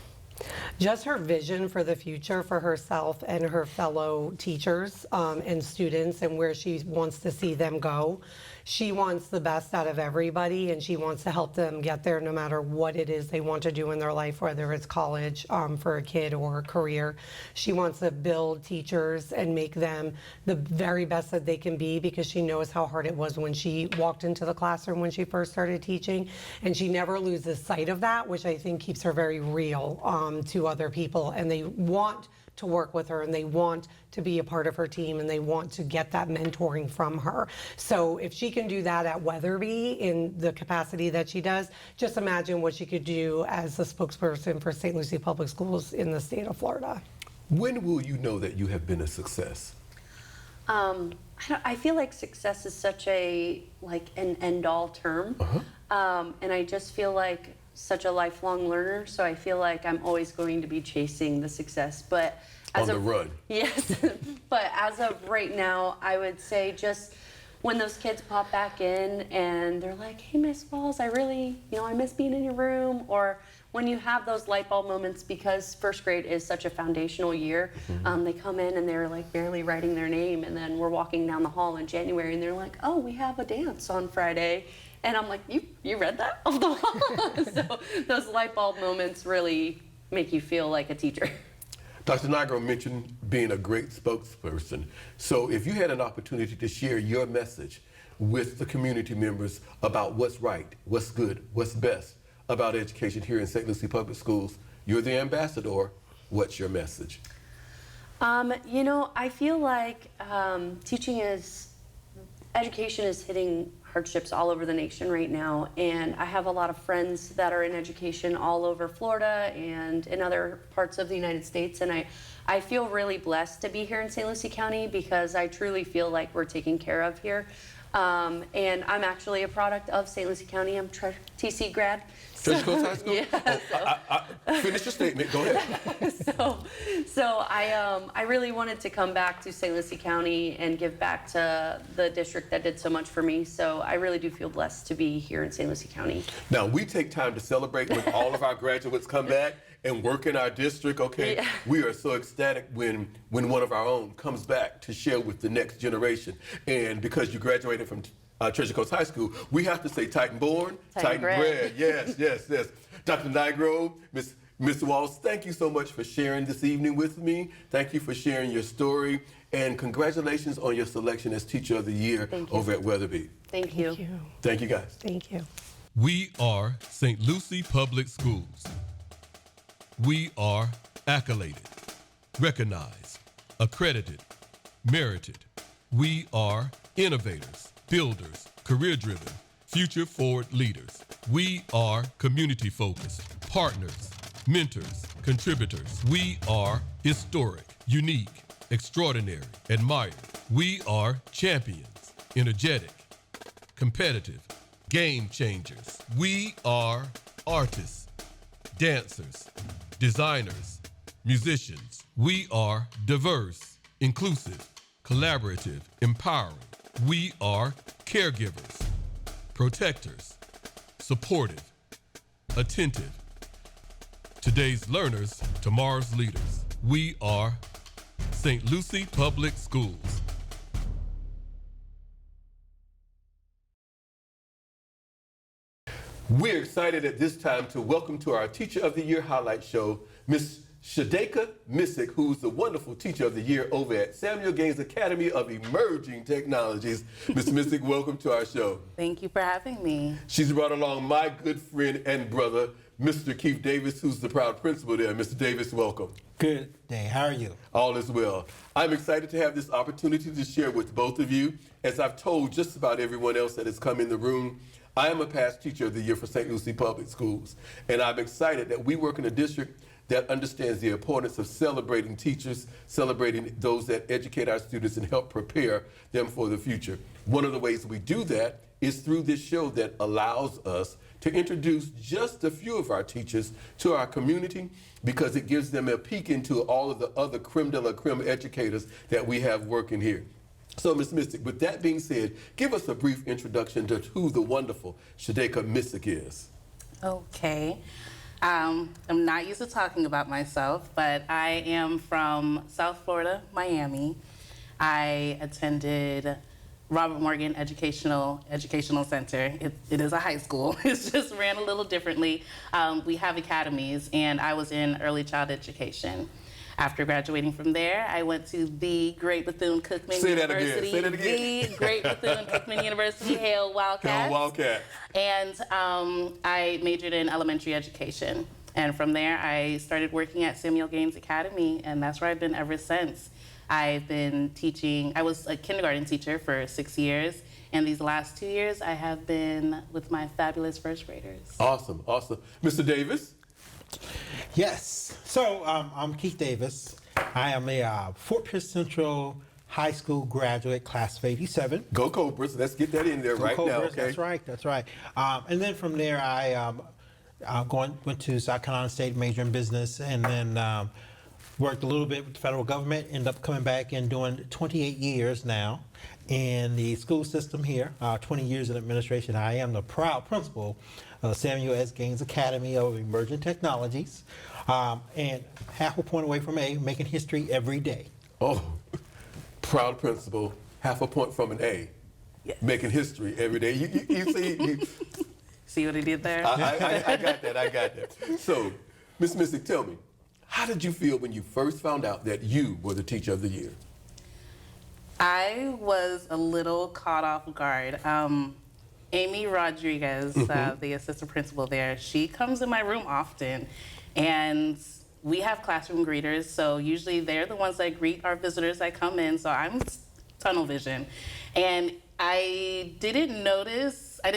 Just her vision for the future for herself and her fellow teachers and students and where she wants to see them go. She wants the best out of everybody and she wants to help them get there no matter what it is they want to do in their life, whether it's college for a kid or a career. She wants to build teachers and make them the very best that they can be because she knows how hard it was when she walked into the classroom when she first started teaching. And she never loses sight of that, which I think keeps her very real to other people. And they want to work with her and they want to be a part of her team and they want to get that mentoring from her. So if she can do that at Weatherby in the capacity that she does, just imagine what she could do as a spokesperson for St. Lucie Public Schools in the state of Florida. When will you know that you have been a success? I feel like success is such an end-all term. And I just feel like such a lifelong learner, so I feel like I'm always going to be chasing the success. But as On the run. Yes, but as of right now, I would say just when those kids pop back in and they're like, "Hey, Miss Walls, I really, I miss being in your room," or when you have those light bulb moments because first grade is such a foundational year. They come in and they're like barely writing their name, and then we're walking down the hall in January and they're like, "Oh, we have a dance on Friday." And I'm like, you read that off the wall? So those light bulb moments really make you feel like a teacher. Dr. Nigro mentioned being a great spokesperson. So if you had an opportunity to share your message with the community members about what's right, what's good, what's best about education here in St. Lucie Public Schools, you're the ambassador. What's your message? I feel like education is hitting hardships all over the nation right now, and I have a lot of friends that are in education all over Florida and in other parts of the United States, and I feel really blessed to be here in St. Lucie County because I truly feel like we're taken care of here. And I'm actually a product of St. Lucie County. I'm TC grad. Treasure Coast High School? Yeah, Finish your statement. Go ahead. So I really wanted to come back to St. Lucie County and give back to the district that did so much for me. So I really do feel blessed to be here in St. Lucie County. Now, we take time to celebrate when all of our graduates come back and work in our district, okay? Yeah. We are so ecstatic when one of our own comes back to share with the next generation. And because you graduated from Treasure Coast High School, we have to say Titan born, Titan bred. Yes. Dr. Nigro, Mr. Walls, thank you so much for sharing this evening with me. Thank you for sharing your story. And congratulations on your selection as Teacher of the Year over at Weatherby. Thank you. Thank you, guys. Thank you. We are St. Lucie Public Schools. We are accoladed, recognized, accredited, merited. We are innovators, builders, career-driven, future-forward leaders. We are community-focused, partners, mentors, contributors. We are historic, unique, extraordinary, admired. We are champions, energetic, competitive, game changers. We are artists, dancers, designers, musicians. We are diverse, inclusive, collaborative, empowering. We are caregivers, protectors, supportive, attentive. Today's learners, tomorrow's leaders. We are St. Lucie Public Schools. We're excited at this time to welcome to our Teacher of the Year highlight show, Ms. Shadeka Missick, who's the wonderful Teacher of the Year over at Samuel Gaines Academy of Emerging Technologies. Ms. Missick, welcome to our show. Thank you for having me. She's brought along my good friend and brother, Mr. Keith Davis, who's the proud principal there. Mr. Davis, welcome. Good day. How are you? All is well. I'm excited to have this opportunity to share with both of you. As I've told just about everyone else that has come in the room, I am a past teacher of the year for St. Lucie Public Schools, and I'm excited that we work in a district that understands the importance of celebrating teachers, celebrating those that educate our students and help prepare them for the future. One of the ways we do that is through this show that allows us to introduce just a few of our teachers to our community, because it gives them a peek into all of the other creme de la creme educators that we have working here. So, Ms. Missick, with that being said, give us a brief introduction to who the wonderful Shadeka Missick is. Okay. I'm not used to talking about myself, but I am from South Florida, Miami. I attended Robert Morgan Educational Center. It is a high school. It's just ran a little differently. We have academies, and I was in early child education. After graduating from there, I went to the Great Bethune-Cookman Say that again. University. Say that again. The Great Bethune-Cookman University, Hale Wildcats. Go Wildcat. And I majored in elementary education. And from there, I started working at Samuel Gaines Academy, and that's where I've been ever since. I've been teaching, I was a kindergarten teacher for 6 years, and these last 2 years, I have been with my fabulous first graders. Awesome, awesome. Mr. Davis? Yes. So I'm Keith Davis. I am a Fort Pierce Central High School graduate, class of '87. Go Cobras. Let's get that in there right now, Cobras, okay? That's right. That's right. And then from there, I went to South Carolina State, major in business, and then worked a little bit with the federal government. Ended up coming back and doing 28 years now in the school system here. 20 years in administration. I am the proud principal of Samuel S. Gaines Academy of Emerging Technologies, and half a point away from A, making history every day. Oh, proud principal, half a point from an A. Yes. Making history every day. You see, See what I did there? I got that. So, Ms. Missick, tell me, how did you feel when you first found out that you were the teacher of the year? I was a little caught off guard. Amy Rodriguez, the assistant principal there, she comes in my room often, and we have classroom greeters, so usually they're the ones that greet our visitors that come in, so I'm tunnel vision. And I didn't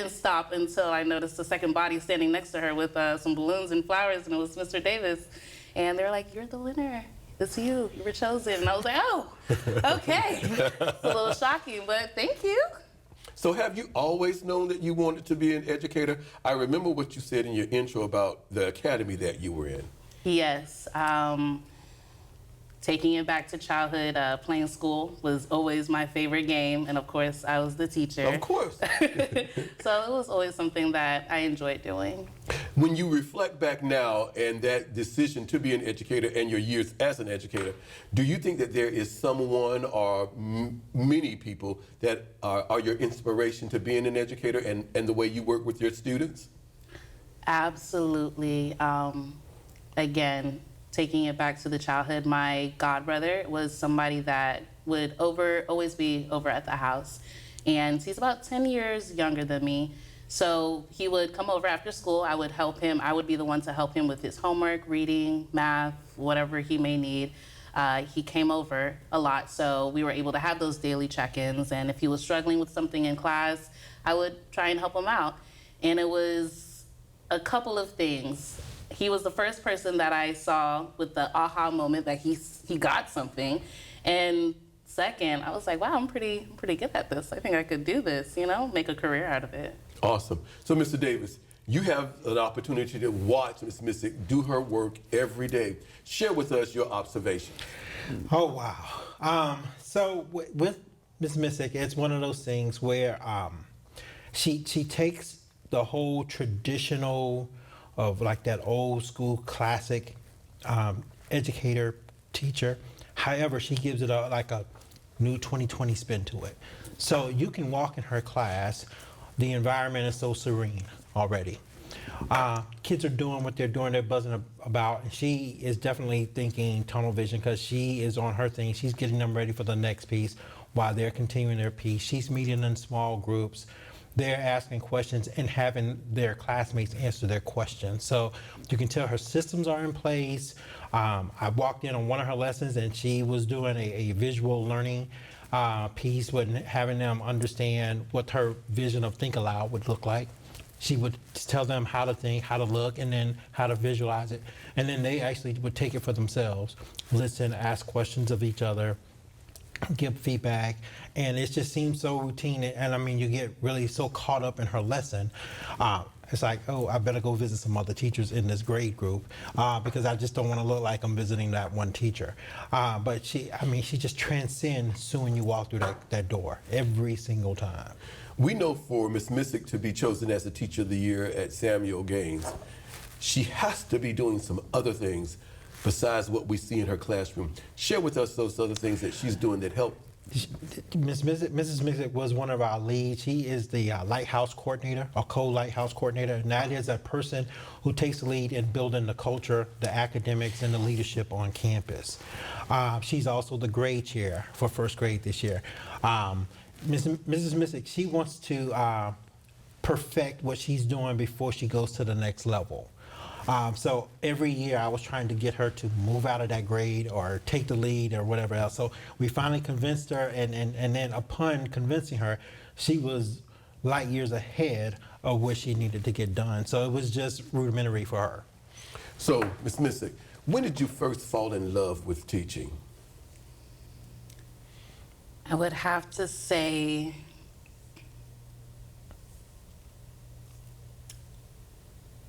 stop until I noticed the second body standing next to her with some balloons and flowers, and it was Mr. Davis. And they're like, "You're the winner. It's you. You were chosen." And I was like, "Oh, okay." It's a little shocking, but thank you. So have you always known that you wanted to be an educator? I remember what you said in your intro about the academy that you were in. Yes. Taking it back to childhood, playing school was always my favorite game. And of course, I was the teacher. Of course. So it was always something that I enjoyed doing. When you reflect back now and that decision to be an educator and your years as an educator, do you think that there is someone or many people that are your inspiration to being an educator and the way you work with your students? Absolutely. Again, taking it back to the childhood, my godbrother was somebody that would always be over at the house. And he's about 10 years younger than me. So he would come over after school. I would help him. I would be the one to help him with his homework, reading, math, whatever he may need. He came over a lot, so we were able to have those daily check-ins. And if he was struggling with something in class, I would try and help him out. And it was a couple of things. He was the first person that I saw with the aha moment that he got something. And second, I was like, wow, I'm pretty good at this. I think I could do this, make a career out of it. Awesome. So, Mr. Davis, you have an opportunity to watch Ms. Missick do her work every day. Share with us your observation. Oh, wow. So with Ms. Missick, it's one of those things where she takes the whole traditional of like that old school classic educator, teacher. However, she gives it like a new 2020 spin to it. So you can walk in her class, the environment is so serene already. Kids are doing what they're doing, they're buzzing about, and she is definitely thinking tunnel vision because she is on her thing. She's getting them ready for the next piece while they're continuing their piece. She's meeting in small groups. They're asking questions and having their classmates answer their questions. So you can tell her systems are in place. I walked in on one of her lessons and she was doing a visual learning piece with having them understand what her vision of Think Aloud would look like. She would tell them how to think, how to look, and then how to visualize it. And then they actually would take it for themselves, listen, ask questions of each other, give feedback, and it just seems so routine. And I mean, you get really so caught up in her lesson. It's like, oh, I better go visit some other teachers in this grade group because I just don't want to look like I'm visiting that one teacher. But she just transcends soon you walk through that door every single time. We know for Ms. Missick to be chosen as the Teacher of the Year at Samuel Gaines, she has to be doing some other things besides what we see in her classroom. Share with us those other things that she's doing that help. Mrs. Missick was one of our leads. She is the lighthouse coordinator, or co-lighthouse coordinator, and that is a person who takes the lead in building the culture, the academics, and the leadership on campus. She's also the grade chair for first grade this year. Mrs. Missick, she wants to perfect what she's doing before she goes to the next level. So every year I was trying to get her to move out of that grade or take the lead or whatever else. So we finally convinced her, and then upon convincing her, she was light years ahead of what she needed to get done. So it was just rudimentary for her. So, Ms. Missick, when did you first fall in love with teaching? I would have to say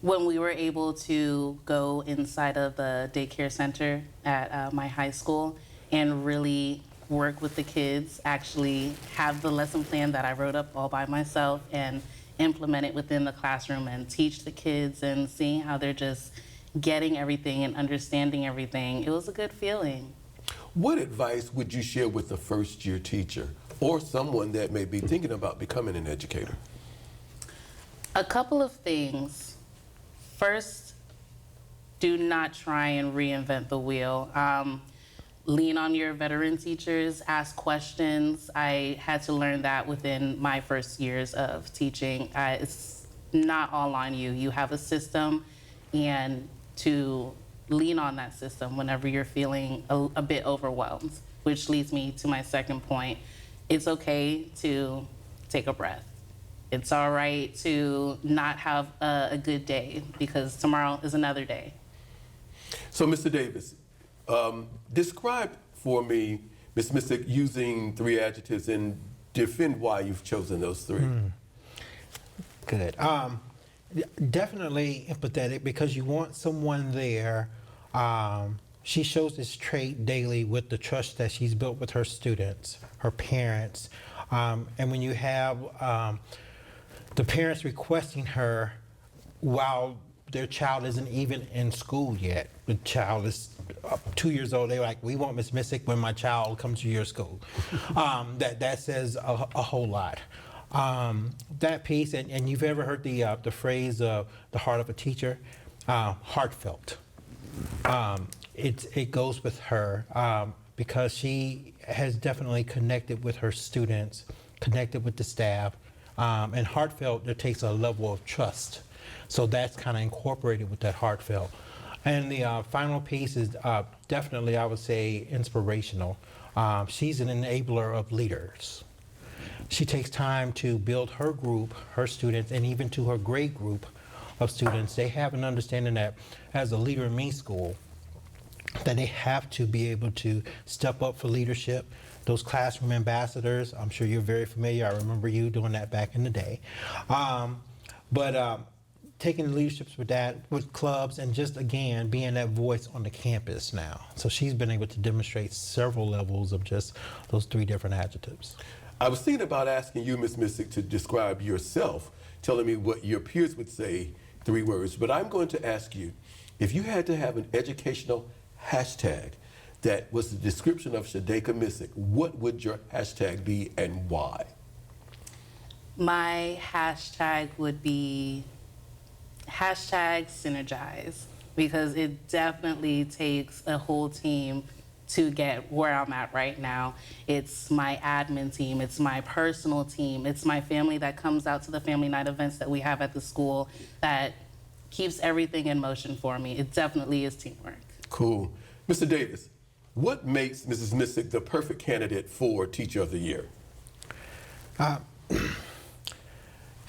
when we were able to go inside of the daycare center at my high school and really work with the kids, actually have the lesson plan that I wrote up all by myself and implement it within the classroom and teach the kids and seeing how they're just getting everything and understanding everything. It was a good feeling. What advice would you share with a first-year teacher or someone that may be thinking about becoming an educator? A couple of things. First, do not try and reinvent the wheel. Lean on your veteran teachers, ask questions. I had to learn that within my first years of teaching. It's not all on you. You have a system, and to lean on that system whenever you're feeling a bit overwhelmed, which leads me to my second point. It's okay to take a breath. It's all right to not have a good day because tomorrow is another day. So, Mr. Davis, describe for me, Ms. Missick, using 3 adjectives and defend why you've chosen those 3. Good. Definitely empathetic because you want someone there. She shows this trait daily with the trust that she's built with her students, her parents. And when you have the parents requesting her while their child isn't even in school yet, the child is 2 years old, they're like, we want Ms. Missick when my child comes to your school. That says a whole lot. That piece, and you've ever heard the phrase, the heart of a teacher? Heartfelt. It goes with her because she has definitely connected with her students, connected with the staff, and heartfelt, it takes a level of trust. So that's kind of incorporated with that heartfelt. And the final piece is definitely, I would say, inspirational. She's an enabler of leaders. She takes time to build her group, her students, and even to her grade group of students. They have an understanding that as a leader in me school, that they have to be able to step up for leadership. Those classroom ambassadors, I'm sure you're very familiar. I remember you doing that back in the day. But taking leaderships with that, with clubs, and just, again, being that voice on the campus now. So she's been able to demonstrate several levels of just those 3 different adjectives. I was thinking about asking you, Ms. Missick, to describe yourself, telling me what your peers would say, 3 words. But I'm going to ask you, if you had to have an educational hashtag that was the description of Shadeka Missick, what would your hashtag be and why? My hashtag would be #synergize because it definitely takes a whole team to get where I'm at right now. It's my admin team, it's my personal team, it's my family that comes out to the family night events that we have at the school that keeps everything in motion for me. It definitely is teamwork. Cool. Mr. Davis, what makes Mrs. Missick the perfect candidate for Teacher of the Year?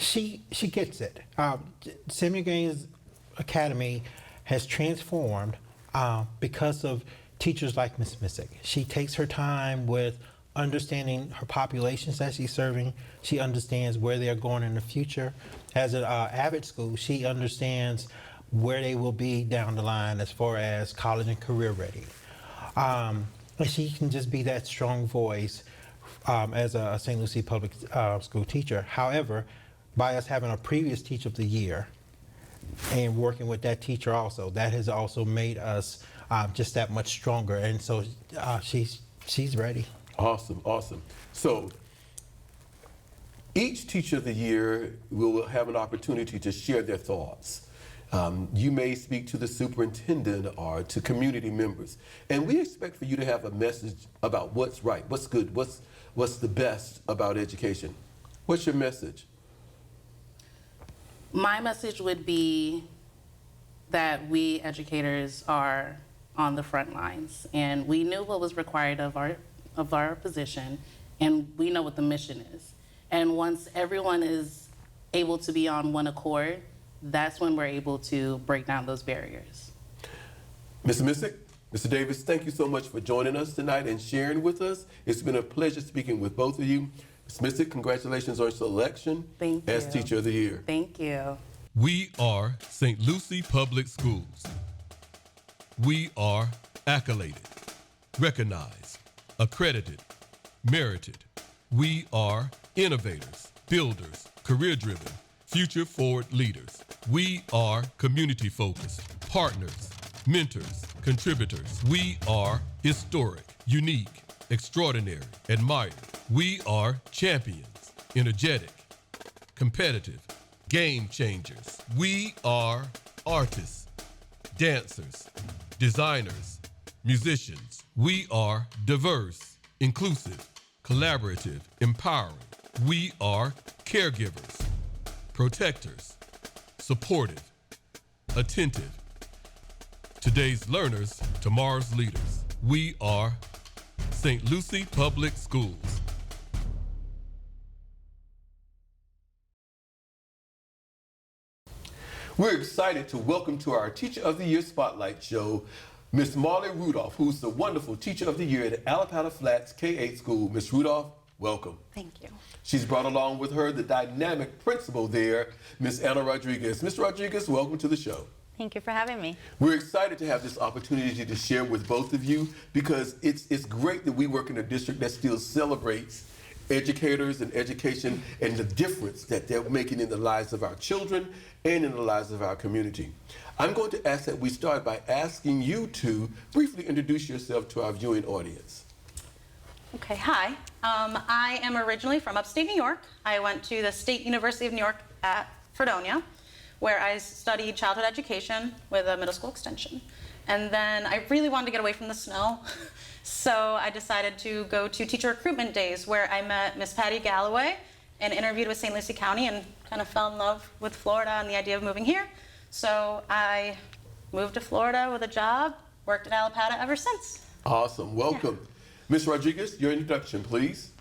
she gets it. Samuel Gaines Academy has transformed because of teachers like Ms. Missick. She takes her time with understanding her populations that she's serving. She understands where they're going in the future. As an Avid school, she understands where they will be down the line as far as college and career ready. And she can just be that strong voice as a St. Lucie public school teacher. However, by us having a previous Teacher of the Year and working with that teacher also, that has also made us just that much stronger. And so she's ready. Awesome, awesome. So each Teacher of the Year will have an opportunity to share their thoughts. You may speak to the superintendent or to community members. And we expect for you to have a message about what's right, what's good, what's the best about education. What's your message? My message would be that we educators are on the front lines, and we knew what was required of our position, and we know what the mission is. And once everyone is able to be on one accord, that's when we're able to break down those barriers. Ms. Missick, Mr. Davis, thank you so much for joining us tonight and sharing with us. It's been a pleasure speaking with both of you. Ms. Missick, congratulations on your selection Thank as you. Teacher of the Year. Thank you. We are St. Lucie Public Schools. We are accoladed, recognized, accredited, merited. We are innovators, builders, career-driven, future-forward leaders. We are community-focused, partners, mentors, contributors. We are historic, unique, extraordinary, admired. We are champions, energetic, competitive, game changers. We are artists, dancers, designers, musicians. We are diverse, inclusive, collaborative, empowering. We are caregivers, protectors, supportive, attentive. Today's learners, tomorrow's leaders. We are St. Lucie Public Schools. We're excited to welcome to our Teacher of the Year Spotlight Show, Miss Marley Rudolph, who's the wonderful Teacher of the Year at Allapattah Flats K-8 School. Miss Rudolph, welcome. Thank you. She's brought along with her the dynamic principal there, Miss Anna Rodriguez. Miss Rodriguez, welcome to the show. Thank you for having me. We're excited to have this opportunity to share with both of you because it's great that we work in a district that still celebrates educators and education and the difference that they're making in the lives of our children and in the lives of our community. I'm going to ask that we start by asking you to briefly introduce yourself to our viewing audience. Okay, hi. I am originally from upstate New York. I went to the State University of New York at Fredonia, where I studied childhood education with a middle school extension. And then I really wanted to get away from the snow. So I decided to go to teacher recruitment days where I met Miss Patty Galloway and interviewed with St. Lucie County and kind of fell in love with Florida and the idea of moving here. So I moved to Florida with a job, worked at Allapattah ever since. Awesome, welcome. Ms. Rodriguez, your introduction, please.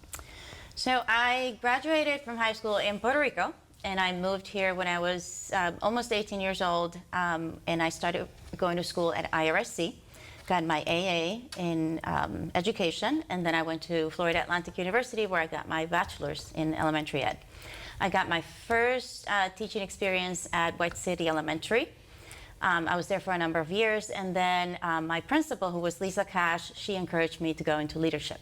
So I graduated from high school in Puerto Rico, and I moved here when I was almost 18 years old, and I started going to school at IRSC. Got my AA in education, and then I went to Florida Atlantic University where I got my bachelor's in elementary ed. I got my first teaching experience at White City Elementary. I was there for a number of years, and then my principal, who was Lisa Cash, she encouraged me to go into leadership.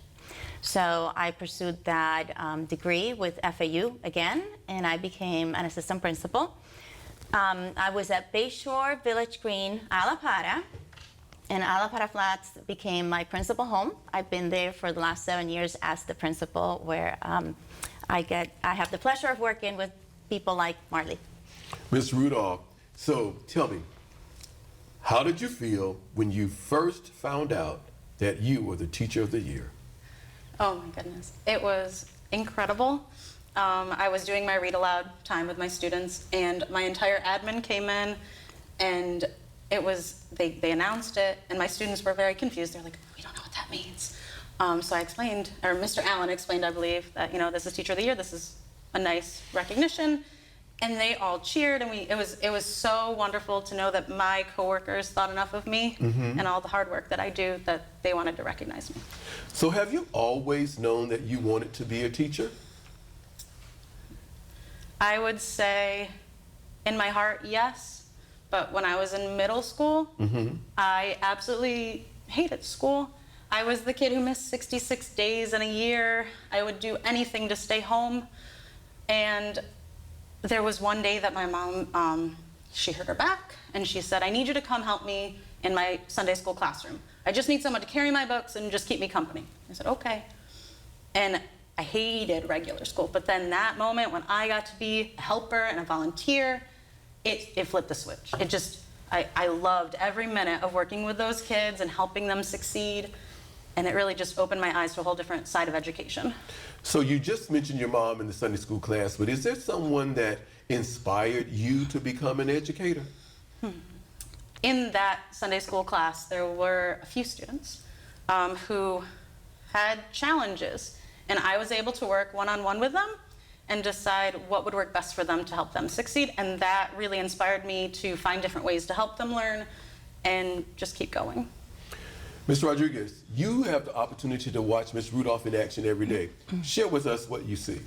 So I pursued that degree with FAU again, and I became an assistant principal. I was at Bayshore Village Green, Allapattah, and Allapattah Flats became my principal home. I've been there for the last 7 years as the principal, where I have the pleasure of working with people like Marley. Ms. Rudolph, so tell me, how did you feel when you first found out that you were the Teacher of the Year? Oh my goodness. It was incredible. I was doing my read aloud time with my students, and my entire admin came in, and it was, they announced it, and my students were very confused. They're like, we don't know what that means. So I explained, or Mr. Allen explained, I believe, that, this is Teacher of the Year. This is a nice recognition. and they all cheered, and it was so wonderful to know that my coworkers thought enough of me and all the hard work that I do that they wanted to recognize me. So have you always known that you wanted to be a teacher? I would say in my heart, yes, but when I was in middle school, I absolutely hated school. I was the kid who missed 66 days in a year. I would do anything to stay home. And there was one day that my mom, she hurt her back, and she said, I need you to come help me in my Sunday school classroom. I just need someone to carry my books and just keep me company. I said, okay. And I hated regular school, but then that moment when I got to be a helper and a volunteer, it flipped the switch. It just, I loved every minute of working with those kids and helping them succeed. And it really just opened my eyes to a whole different side of education. So you just mentioned your mom in the Sunday school class, but is there someone that inspired you to become an educator? In that Sunday school class, there were a few students who had challenges, and I was able to work one-on-one with them and decide what would work best for them to help them succeed, and that really inspired me to find different ways to help them learn and just keep going. Ms. Rodriguez, you have the opportunity to watch Ms. Rudolph in action every day. Share with us what you see.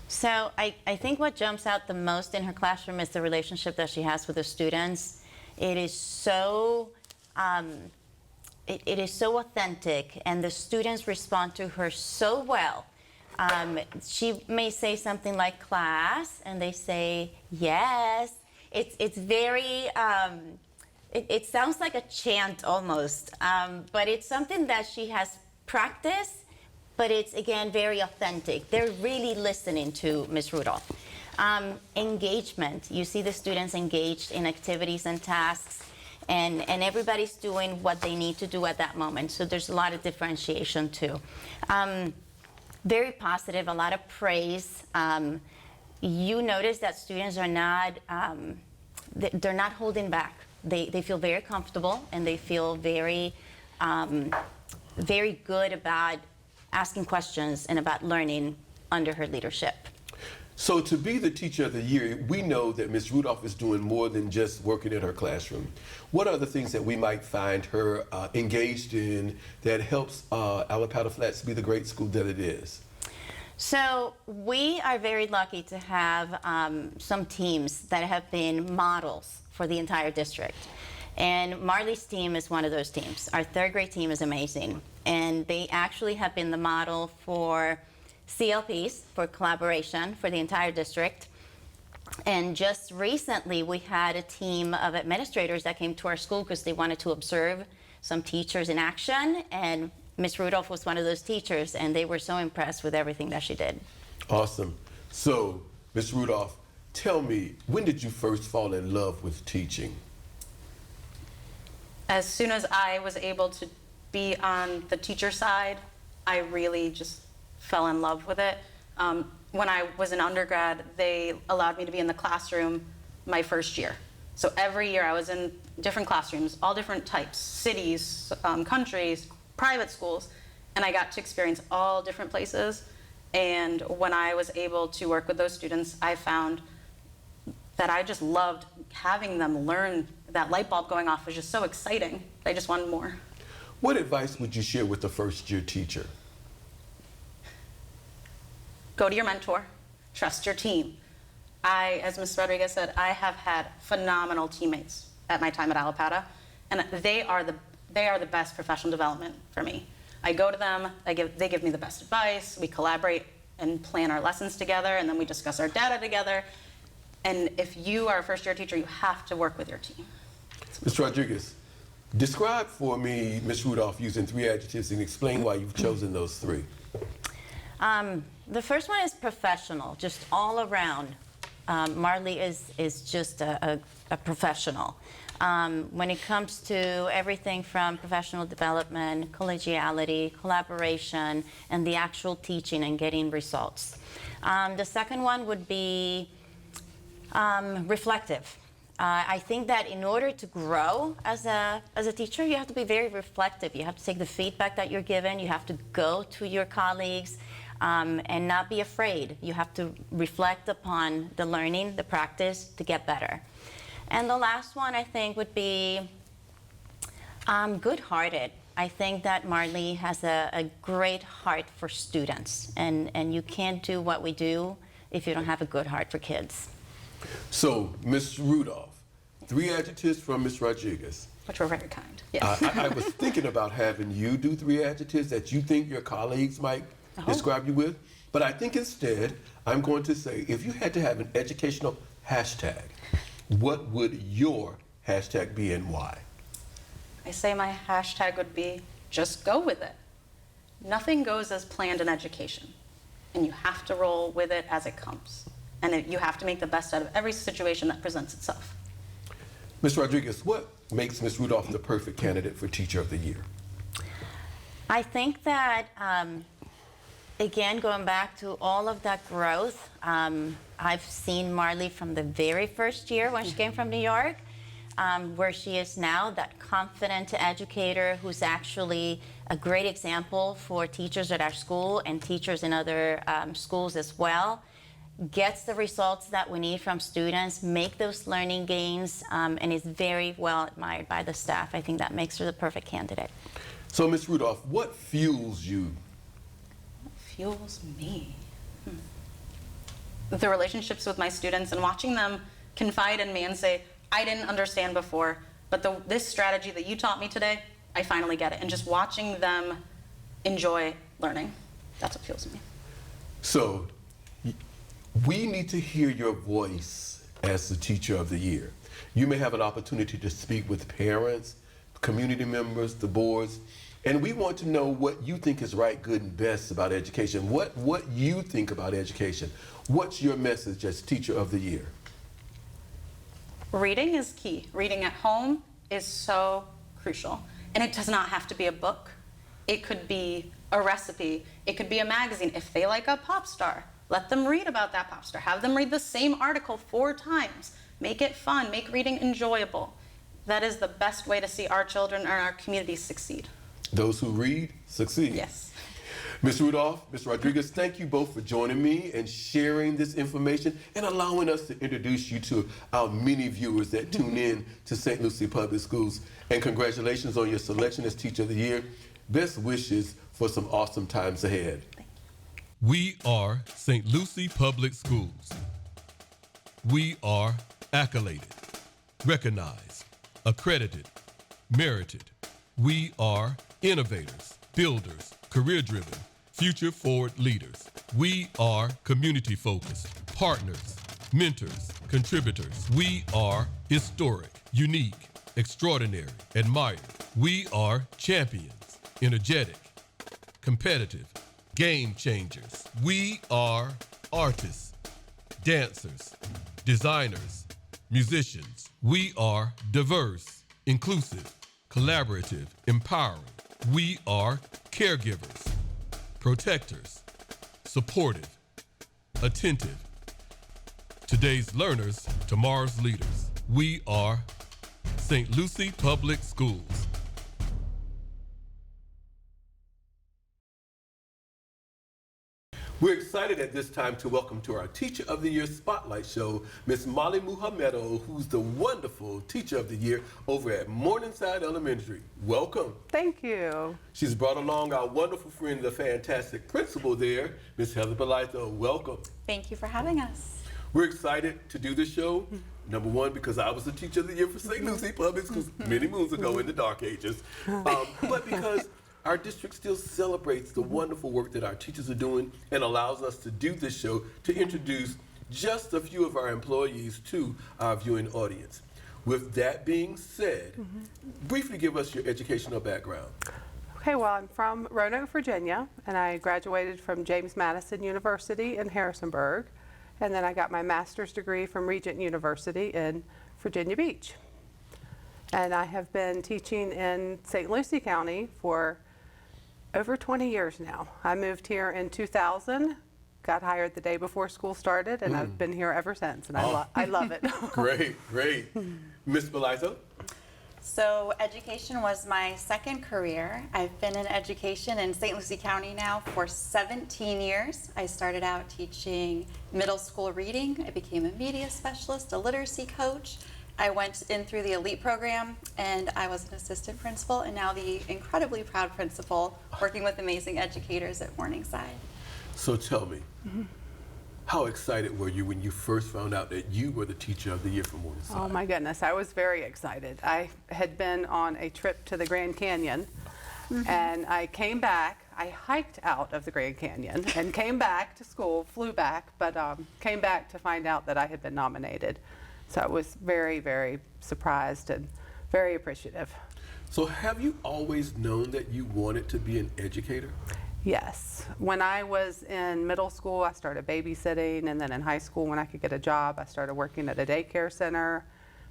So I think what jumps out the most in her classroom is the relationship that she has with the students. It is so it is so authentic, and the students respond to her so well. She may say something like class, and they say yes. It's very it sounds like a chant almost, but it's something that she has practiced, but it's, again, very authentic. They're really listening to Ms. Rudolph. Engagement. You see the students engaged in activities and tasks, and everybody's doing what they need to do at that moment. So there's a lot of differentiation, too. Very positive, a lot of praise. You notice that students are not, they're not holding back. They feel very comfortable, and they feel very, very good about asking questions and about learning under her leadership. So to be the teacher of the year, we know that Ms. Rudolph is doing more than just working in her classroom. What are the things that we might find her engaged in that helps Allapattah Flats be the great school that it is? So we are very lucky to have some teams that have been models for the entire district. And Marley's team is one of those teams. Our third grade team is amazing. And they actually have been the model for CLPs, for collaboration, for the entire district. And just recently, we had a team of administrators that came to our school because they wanted to observe some teachers in action. And Ms. Rudolph was one of those teachers, and they were so impressed with everything that she did. Awesome. So, Ms. Rudolph, tell me, when did you first fall in love with teaching? As soon as I was able to be on the teacher side, I really just fell in love with it. When I was an undergrad, they allowed me to be in the classroom my first year. So every year I was in different classrooms, all different types, cities, countries, private schools, and I got to experience all different places. And when I was able to work with those students, I found that I just loved having them learn. That light bulb going off was just so exciting. I just wanted more. What advice would you share with the first-year teacher? Go to your mentor, trust your team. As Ms. Rodriguez said, I have had phenomenal teammates at my time at Allapattah, and they are the best professional development for me. I go to them, they give me the best advice, we collaborate and plan our lessons together, and then we discuss our data together. And if you are a first-year teacher, you have to work with your team. Ms. Rodriguez, describe for me Ms. Rudolph using 3 adjectives and explain why you've chosen those 3. The first one is professional, just all around. Marley is just a professional. When it comes to everything from professional development, collegiality, collaboration, and the actual teaching and getting results. The second one would be reflective. I think that in order to grow as a teacher, you have to be very reflective. You have to take the feedback that you're given. You have to go to your colleagues. and not be afraid. You have to reflect upon the learning, the practice to get better. And the last one I think would be good-hearted. I think that Marley has a great heart for students, and you can't do what we do if you don't have a good heart for kids. So, Ms. Rudolph, 3 adjectives from Ms. Rodriguez. Which were very kind. Yes. I was thinking about having you do 3 adjectives that you think your colleagues might describe you with, but I think instead I'm going to say, if you had to have an educational hashtag, what would your hashtag be and why? I say my hashtag would be just go with it. Nothing goes as planned in education, and you have to roll with it as it comes. And you have to make the best out of every situation that presents itself. Ms. Rodriguez, what makes Ms. Rudolph the perfect candidate for Teacher of the Year? I think that, again, going back to all of that growth, I've seen Marley from the very first year when she came from New York, where she is now, that confident educator who's actually a great example for teachers at our school and teachers in other schools as well. Gets the results that we need from students, make those learning gains, and is very well admired by the staff. I think that makes her the perfect candidate. So, Ms. Rudolph, what fuels you? What fuels me? The relationships with my students and watching them confide in me and say, I didn't understand before, but this strategy that you taught me today, I finally get it. And just watching them enjoy learning, that's what fuels me. So, we need to hear your voice as the Teacher of the Year. You may have an opportunity to speak with parents, community members, the boards, and we want to know what you think is right, good, and best about education. What you think about education. What's your message as Teacher of the Year? Reading is key. Reading at home is so crucial. And it does not have to be a book. It could be a recipe. It could be a magazine. If they like a pop star, let them read about that pop star. Have them read the same article 4 times. Make it fun. Make reading enjoyable. That is the best way to see our children and our communities succeed. Those who read, succeed. Yes. Ms. Rudolph, Ms. Rodriguez, thank you both for joining me and sharing this information and allowing us to introduce you to our many viewers that tune in to St. Lucie Public Schools. And congratulations on your selection as Teacher of the Year. Best wishes for some awesome times ahead. We are St. Lucie Public Schools. We are accoladed, recognized, accredited, merited. We are innovators, builders, career-driven, future-forward leaders. We are community-focused, partners, mentors, contributors. We are historic, unique, extraordinary, admired. We are champions, energetic, competitive, game changers. We are artists, dancers, designers, musicians. We are diverse, inclusive, collaborative, empowering. We are caregivers, protectors, supportive, attentive. Today's learners, tomorrow's leaders. We are St. Lucie Public Schools. We're excited at this time to welcome to our Teacher of the Year Spotlight Show, Miss Molly Muhammedo, who's the wonderful Teacher of the Year over at Morningside Elementary. Welcome. Thank you. She's brought along our wonderful friend, the fantastic principal there, Miss Heather Belitho. Welcome. Thank you for having us. We're excited to do this show. Number one, because I was the Teacher of the Year for St. Lucie Public Schools many moons ago in the dark ages, but because our district still celebrates the wonderful work that our teachers are doing and allows us to do this show to introduce just a few of our employees to our viewing audience. With that being said, briefly give us your educational background. Okay, well, I'm from Roanoke, Virginia, and I graduated from James Madison University in Harrisonburg, and then I got my master's degree from Regent University in Virginia Beach. And I have been teaching in St. Lucie County for over 20 years now. I moved here in 2000, got hired the day before school started, and I've been here ever since, and I love it. Great, great. Ms. Belitho? So education was my second career. I've been in education in St. Lucie County now for 17 years. I started out teaching middle school reading. I became a media specialist, a literacy coach. I went in through the elite program and I was an assistant principal and now the incredibly proud principal working with amazing educators at Morningside. So tell me, how excited were you when you first found out that you were the teacher of the year for Morningside? Oh my goodness, I was very excited. I had been on a trip to the Grand Canyon and I came back. I hiked out of the Grand Canyon and came back to school, flew back, but came back to find out that I had been nominated. So I was very, very surprised and very appreciative. So have you always known that you wanted to be an educator? Yes. When I was in middle school, I started babysitting, and then in high school, when I could get a job, I started working at a daycare center.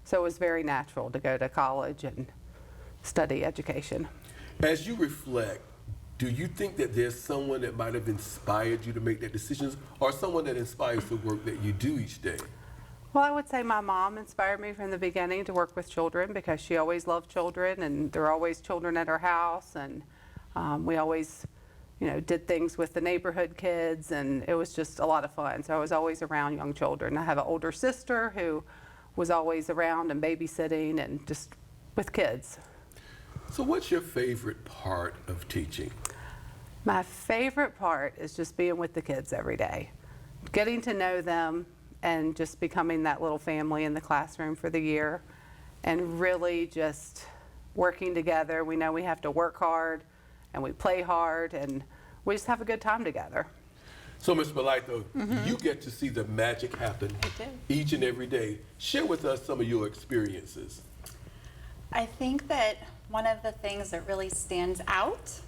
So it was very natural to go to college and study education. As you reflect, do you think that there's someone that might have inspired you to make that decision, or someone that inspires the work that you do each day? Well, I would say my mom inspired me from the beginning to work with children because she always loved children, and there are always children at her house, and we always did things with the neighborhood kids, and it was just a lot of fun. So I was always around young children. I have an older sister who was always around and babysitting and just with kids. So what's your favorite part of teaching? My favorite part is just being with the kids every day, getting to know them and just becoming that little family in the classroom for the year and really just working together. We know we have to work hard and we play hard and we just have a good time together. So, Ms. Belaito, you get to see the magic happen each and every day. Share with us some of your experiences. I think that one of the things that really stands out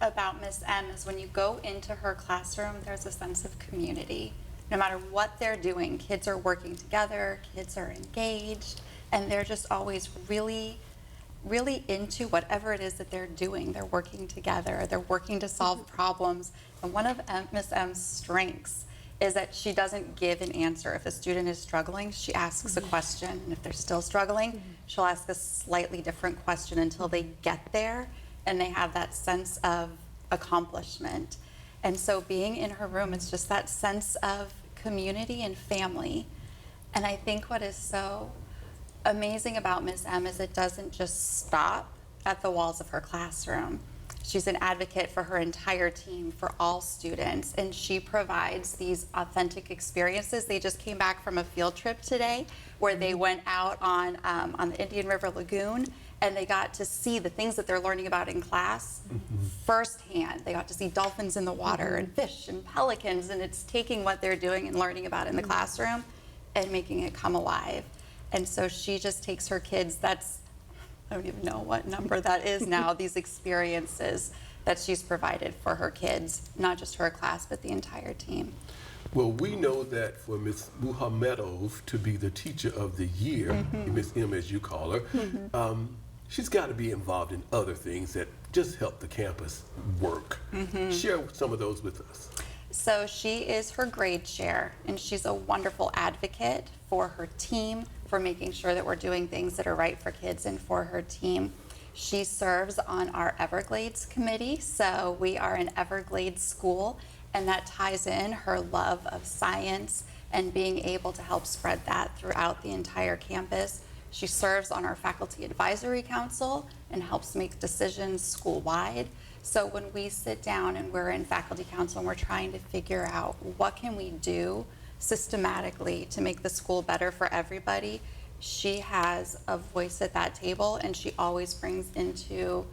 about Miss M is when you go into her classroom, there's a sense of community. No matter what they're doing, kids are working together, kids are engaged, and they're just always really into whatever it is that they're doing. They're working together, they're working to solve problems. And one of Miss M's strengths is that she doesn't give an answer. If a student is struggling, she asks a question, and if they're still struggling, she'll ask a slightly different question until they get there and they have that sense of accomplishment. And so being in her room, it's just that sense of community and family. And I think what is so amazing about Ms. M is it doesn't just stop at the walls of her classroom. She's an advocate for her entire team, for all students, and she provides these authentic experiences. They just came back from a field trip today where they went out on the Indian River Lagoon, and they got to see the things that they're learning about in class firsthand. They got to see dolphins in the water and fish and pelicans, and it's taking what they're doing and learning about in the classroom and making it come alive. And so she just takes her kids, I don't even know what number that is now, these experiences that she's provided for her kids, not just her class, but the entire team. Well, we know that for Ms. Muhammadov to be the teacher of the year, Ms. M as you call her, she's got to be involved in other things that just help the campus work. Share some of those with us. So she is her grade chair, and she's a wonderful advocate for her team, for making sure that we're doing things that are right for kids and for her team. She serves on our Everglades committee, so we are an Everglades school, and that ties in her love of science and being able to help spread that throughout the entire campus. She serves on our faculty advisory council and helps make decisions school-wide. So when we sit down and we're in faculty council and we're trying to figure out what can we do systematically to make the school better for everybody, she has a voice at that table, and she always brings into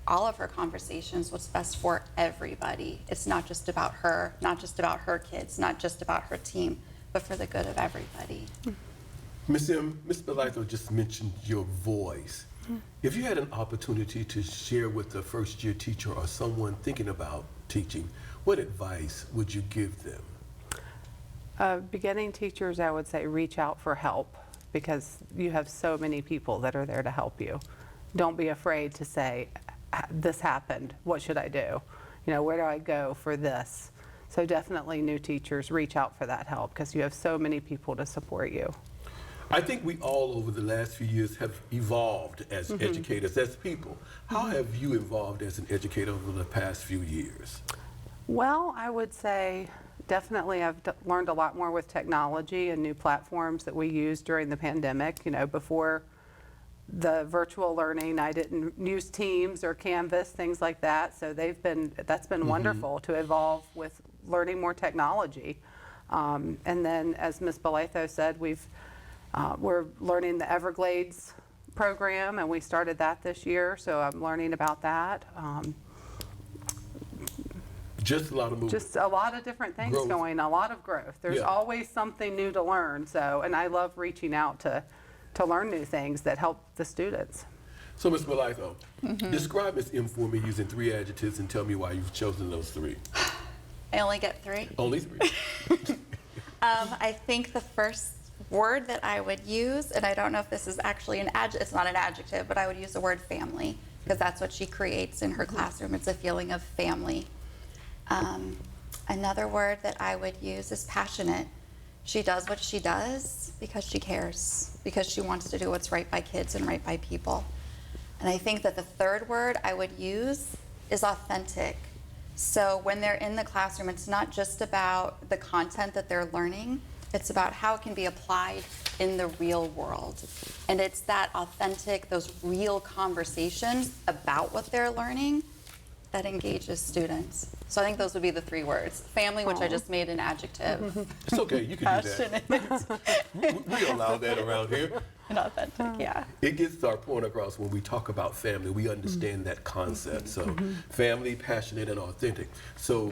all of her conversations what's best for everybody. It's not just about her, not just about her kids, not just about her team, but for the good of everybody. Ms. M, Ms. Belaito just mentioned your voice. If you had an opportunity to share with a first-year teacher or someone thinking about teaching, what advice would you give them? Beginning teachers, I would say reach out for help because you have so many people that are there to help you. Don't be afraid to say, this happened, what should I do? Where do I go for this? So definitely new teachers, reach out for that help because you have so many people to support you. I think we all over the last few years have evolved as educators, as people. How have you evolved as an educator over the past few years? Well, I would say definitely I've learned a lot more with technology and new platforms that we used during the pandemic. You know, before the virtual learning, I didn't use Teams or Canvas, things like that. So that's been wonderful to evolve with learning more technology. And then, as Ms. Belatho said, we're learning the Everglades program, and we started that this year. So I'm learning about that. Just a lot of movement. Just a lot of different things Growth. going, a lot of growth. There's Yeah. always something new to learn. So, and I love reaching out to learn new things that help the students. So, Ms. Belatho, describe Ms. M for me using 3 adjectives and tell me why you've chosen those 3. I only get 3. Only 3. I think the first word that I would use, and I don't know if this is actually an adjective, it's not an adjective, but I would use the word family, because that's what she creates in her classroom. It's a feeling of family. Another word that I would use is passionate. She does what she does because she cares, because she wants to do what's right by kids and right by people. And I think that the third word I would use is authentic. So when they're in the classroom, it's not just about the content that they're learning, it's about how it can be applied in the real world. And it's that authentic, those real conversations about what they're learning that engages students. So I think those would be the 3 words. Family, which I just made an adjective. It's okay, you can do that. Passionate We allow that around here. and authentic, yeah. It gets our point across when we talk about family. We understand that concept. So, family, passionate, and authentic. So,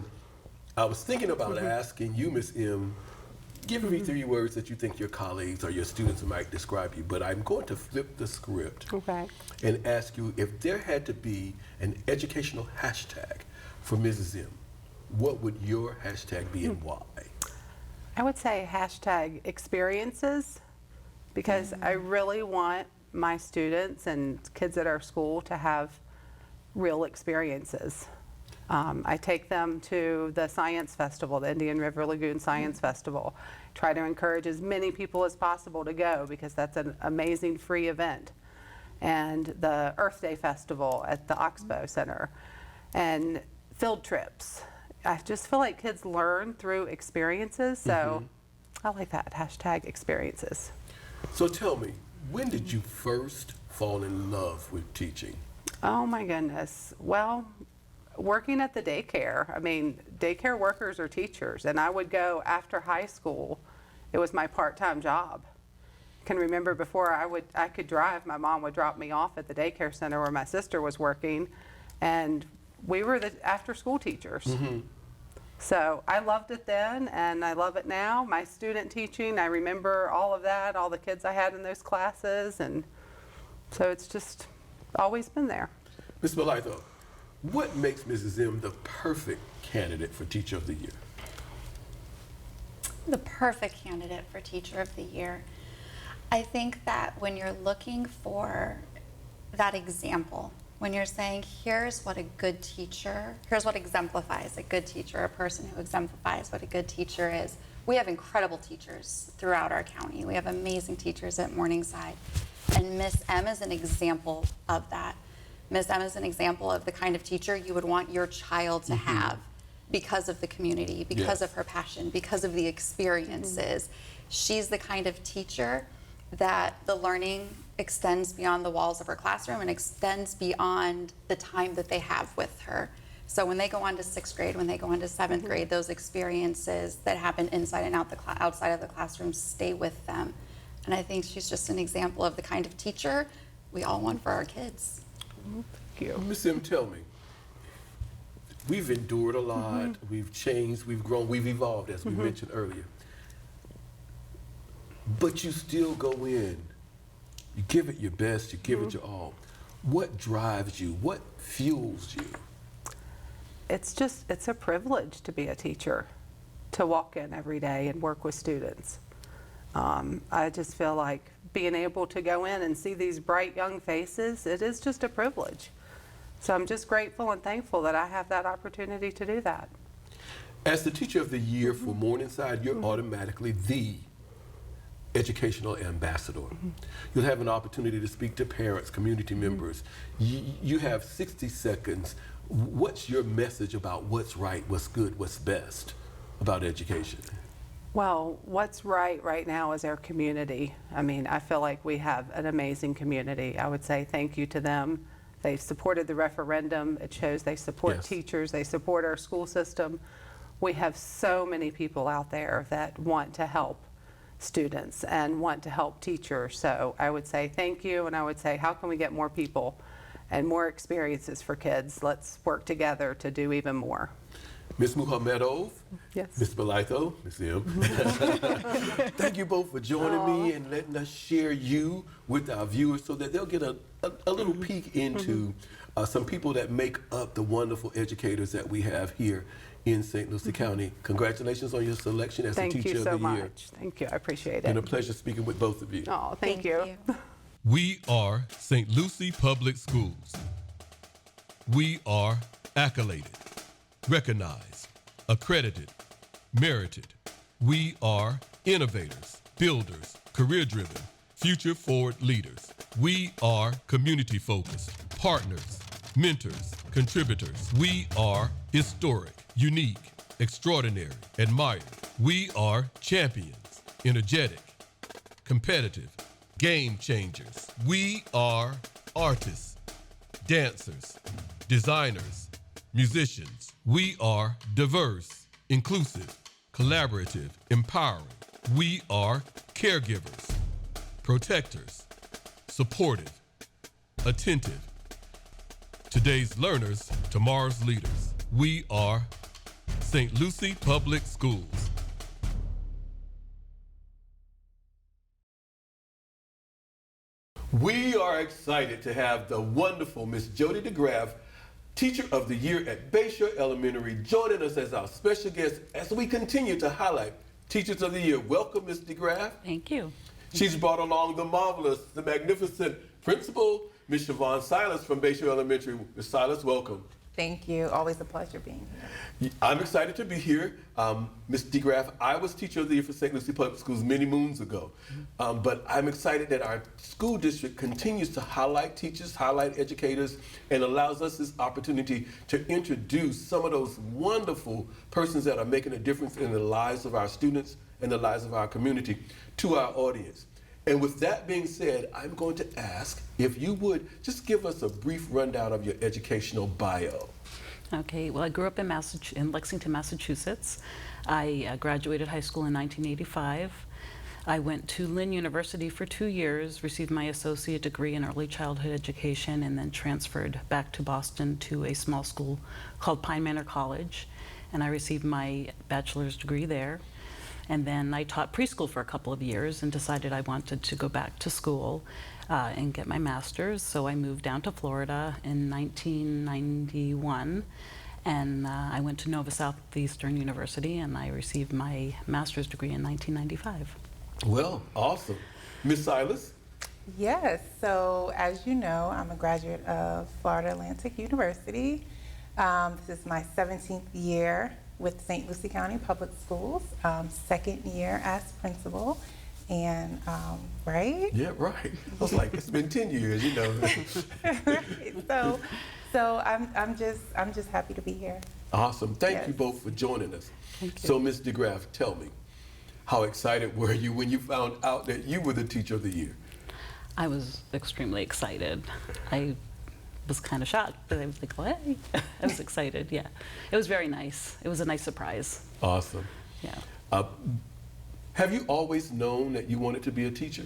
I was thinking about asking you, Ms. M, give me 3 words that you think your colleagues or your students might describe you, but I'm going to flip the script Okay. and ask you if there had to be an educational hashtag for Mrs. M, what would your hashtag be and why? I would say hashtag experiences, because I really want my students and kids at our school to have real experiences. I take them to the Science Festival, the Indian River Lagoon Science Festival. Try to encourage as many people as possible to go, because that's an amazing free event. And the Earth Day Festival at the Oxbow Center. And field trips. I just feel like kids learn through experiences, so I like that, hashtag experiences. So tell me, when did you first fall in love with teaching? Oh my goodness. Well, working at the daycare. I mean, daycare workers are teachers, and I would go after high school. It was my part-time job. I can remember before I could drive, my mom would drop me off at the daycare center where my sister was working, and we were the after-school teachers. So I loved it then, and I love it now. My student teaching, I remember all of that, all the kids I had in those classes, and so it's just always been there. Ms. Belatho, what makes Mrs. M the perfect candidate for Teacher of the Year? The perfect candidate for Teacher of the Year. I think that when you're looking for that example, when you're saying, here's what a good teacher, here's what exemplifies a good teacher, a person who exemplifies what a good teacher is. We have incredible teachers throughout our county. We have amazing teachers at Morningside. And Miss M is an example of that. Miss M is an example of the kind of teacher you would want your child to have because of the community, because of her passion, because of the experiences. She's the kind of teacher that the learning extends beyond the walls of her classroom and extends beyond the time that they have with her. So when they go on to 6th grade, when they go on to 7th grade, those experiences that happen inside and outside of the classroom stay with them. And I think she's just an example of the kind of teacher we all want for our kids. Thank you. Ms. M, tell me, we've endured a lot, we've changed, we've grown, we've evolved, as we mentioned earlier. But you still go in, you give it your best, you give it your all. What drives you? What fuels you? It's a privilege to be a teacher, to walk in every day and work with students. I just feel like being able to go in and see these bright young faces, it is just a privilege. So I'm just grateful and thankful that I have that opportunity to do that. As the Teacher of the Year for Morningside, you're automatically the educational ambassador. You'll have an opportunity to speak to parents, community members. You have 60 seconds. What's your message about what's right, what's good, what's best about education? Well, what's right now is our community. I mean, I feel like we have an amazing community. I would say thank you to them. They've supported the referendum. It shows they support Yes. teachers. They support our school system. We have so many people out there that want to help students and want to help teachers. So I would say thank you, and I would say how can we get more people and more experiences for kids? Let's work together to do even more. Ms. Muhammadov, Yes. Ms. Belitho, Ms. M. Thank you both for joining me and letting us share you with our viewers so that they'll get a little peek into some people that make up the wonderful educators that we have here in St. Lucie County. Congratulations on your selection as Thank the Teacher you so of the Year. much. Thank you. I appreciate it. Been a pleasure speaking with both of you. Oh, thank you. We are St. Lucie Public Schools. We are accoladed, recognized, accredited, merited. We are innovators, builders, career-driven, future-forward leaders. We are community-focused, partners, mentors, contributors. We are historic, unique, extraordinary, admired. We are champions, energetic, competitive, game changers. We are artists, dancers, designers, musicians. We are diverse, inclusive, collaborative, empowering. We are caregivers, protectors, supportive, attentive. Today's learners, tomorrow's leaders. We are St. Lucie Public Schools. We are excited to have the wonderful Miss Jody DeGraff, Teacher of the Year at Bayshore Elementary, joining us as our special guest as we continue to highlight Teachers of the Year. Welcome, Ms. DeGraff. Thank you. She's brought along the marvelous, the magnificent principal, Ms. Siobhan Silas from Bayshore Elementary. Ms. Silas, welcome. Thank you. Always a pleasure being here. I'm excited to be here. Ms. DeGraff, I was Teacher of the Year for St. Lucie Public Schools many moons ago. But I'm excited that our school district continues to highlight teachers, highlight educators, and allows us this opportunity to introduce some of those wonderful persons that are making a difference in the lives of our students and the lives of our community to our audience. And with that being said, I'm going to ask if you would just give us a brief rundown of your educational bio. Okay, well, I grew up in Lexington, Massachusetts. I graduated high school in 1985. I went to Lynn University for 2 years, received my associate degree in early childhood education, and then transferred back to Boston to a small school called Pine Manor College. And I received my bachelor's degree there. And then I taught preschool for a couple of years and decided I wanted to go back to school and get my master's. So I moved down to Florida in 1991, and I went to Nova Southeastern University, and I received my master's degree in 1995. Well, awesome. Ms. Silas? Yes, so as you know, I'm a graduate of Florida Atlantic University. This is my 17th year with St. Lucie County Public Schools, second year as principal, and right? Yeah, right. I was like, it's been 10 years, you know. Right. So I'm just happy to be here. Awesome. Thank Yes. you both for joining us. Thank you. So, Ms. DeGraff, tell me, how excited were you when you found out that you were the Teacher of the Year? I was extremely excited. I was kind of shocked, but I was like, what? I was excited, yeah. It was very nice. It was a nice surprise. Awesome. Yeah. Have you always known that you wanted to be a teacher?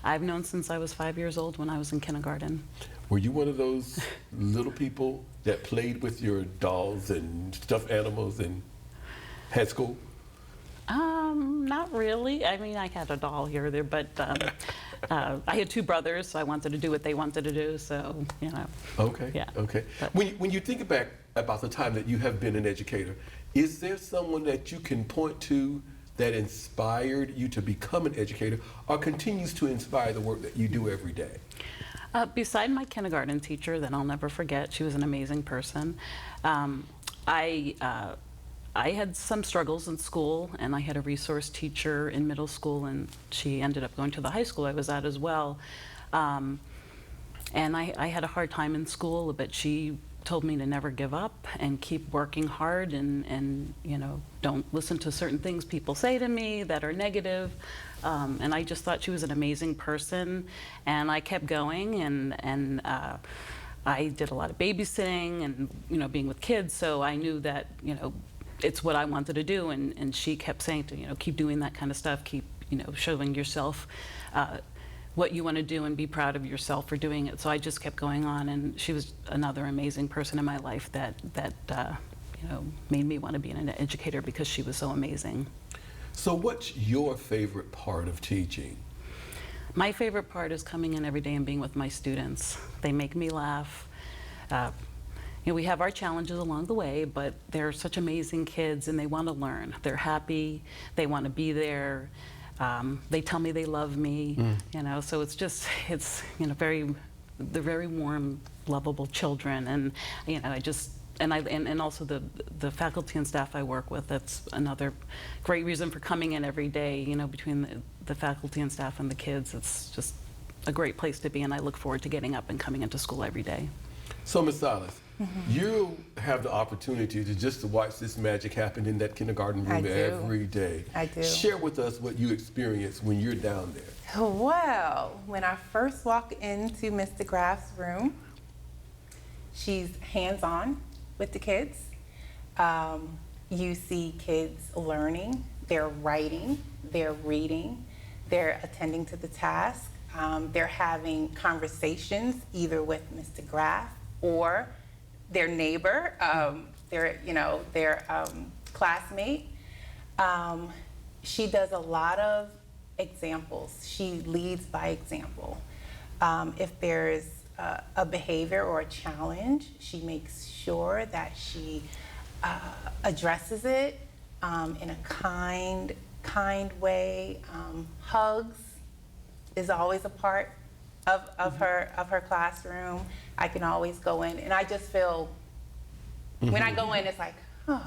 I've known since I was 5 years old when I was in kindergarten. Were you one of those little people that played with your dolls and stuffed animals and had school? Not really. I mean, I had a doll here or there, but I had two brothers, so I wanted to do what they wanted to do, so, you know. Okay, Yeah. okay. When you think back about the time that you have been an educator, is there someone that you can point to that inspired you to become an educator or continues to inspire the work that you do every day? Beside my kindergarten teacher that I'll never forget, she was an amazing person. I had some struggles in school, and I had a resource teacher in middle school, and she ended up going to the high school I was at as well. And I had a hard time in school, but she told me to never give up and keep working hard, and you know, don't listen to certain things people say to me that are negative. And I just thought she was an amazing person, and I kept going, and I did a lot of babysitting and, you know, being with kids, so I knew that, you know, it's what I wanted to do, and she kept saying to, you know, keep doing that kind of stuff, keep, you know, showing yourself what you want to do and be proud of yourself for doing it. So I just kept going on, and she was another amazing person in my life that you know, made me want to be an educator because she was so amazing. So what's your favorite part of teaching? My favorite part is coming in every day and being with my students. They make me laugh. You know, we have our challenges along the way, but they're such amazing kids, and they want to learn. They're happy. They want to be there. They tell me they love me. You know, so it's you know, they're very warm, lovable children, and you know, and also the faculty and staff I work with. That's another great reason for coming in every day. You know, between the faculty and staff and the kids, it's just a great place to be, and I look forward to getting up and coming into school every day. So, Ms. Salas, you have the opportunity to watch this magic happen in that kindergarten room every day. I do. Share with us what you experience when you're down there. Well, when I first walk into Ms. DeGraff's room, she's hands-on with the kids. You see kids learning, they're writing, they're reading, they're attending to the task, they're having conversations either with Ms. DeGraff or their neighbor, their classmate. She does a lot of examples. She leads by example. If there's a behavior or a challenge, she makes sure that she addresses it in a kind way. Hugs is always a part of her classroom. I can always go in, and I just feel when I go in, it's like, oh,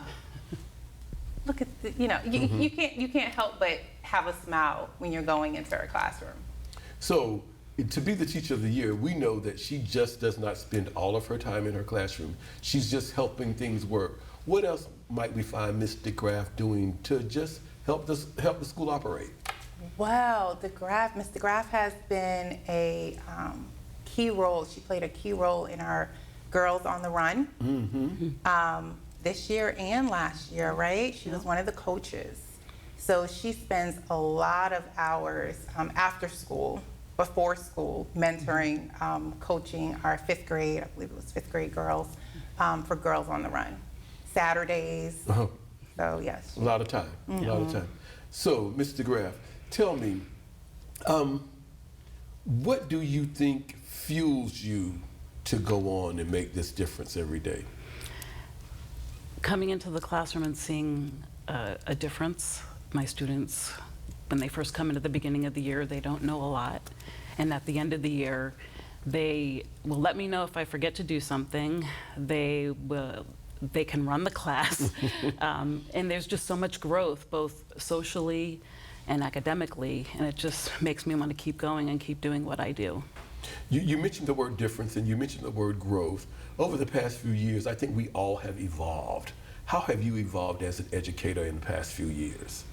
look at the, you know, you can't help but have a smile when you're going into her classroom. So, to be the teacher of the year, we know that she just does not spend all of her time in her classroom. She's just helping things work. What else might we find Ms. DeGraff doing to just help the school operate? Well, Ms. DeGraff has been a key role. She played a key role in our Girls on the Run this year and last year, right? She was one of the coaches. So she spends a lot of hours after school, before school, mentoring, coaching our 5th grade, I believe it was 5th grade girls, for Girls on the Run. Saturdays. So yes. A lot of time, a lot of time. So, Ms. DeGraff, tell me, what do you think fuels you to go on and make this difference every day? Coming into the classroom and seeing a difference. My students, when they first come into the beginning of the year, they don't know a lot. And at the end of the year, they will let me know if I forget to do something. They can run the class. And there's just so much growth, both socially and academically, and it just makes me want to keep going and keep doing what I do. You mentioned the word difference, and you mentioned the word growth. Over the past few years, I think we all have evolved. How have you evolved as an educator in the past few years?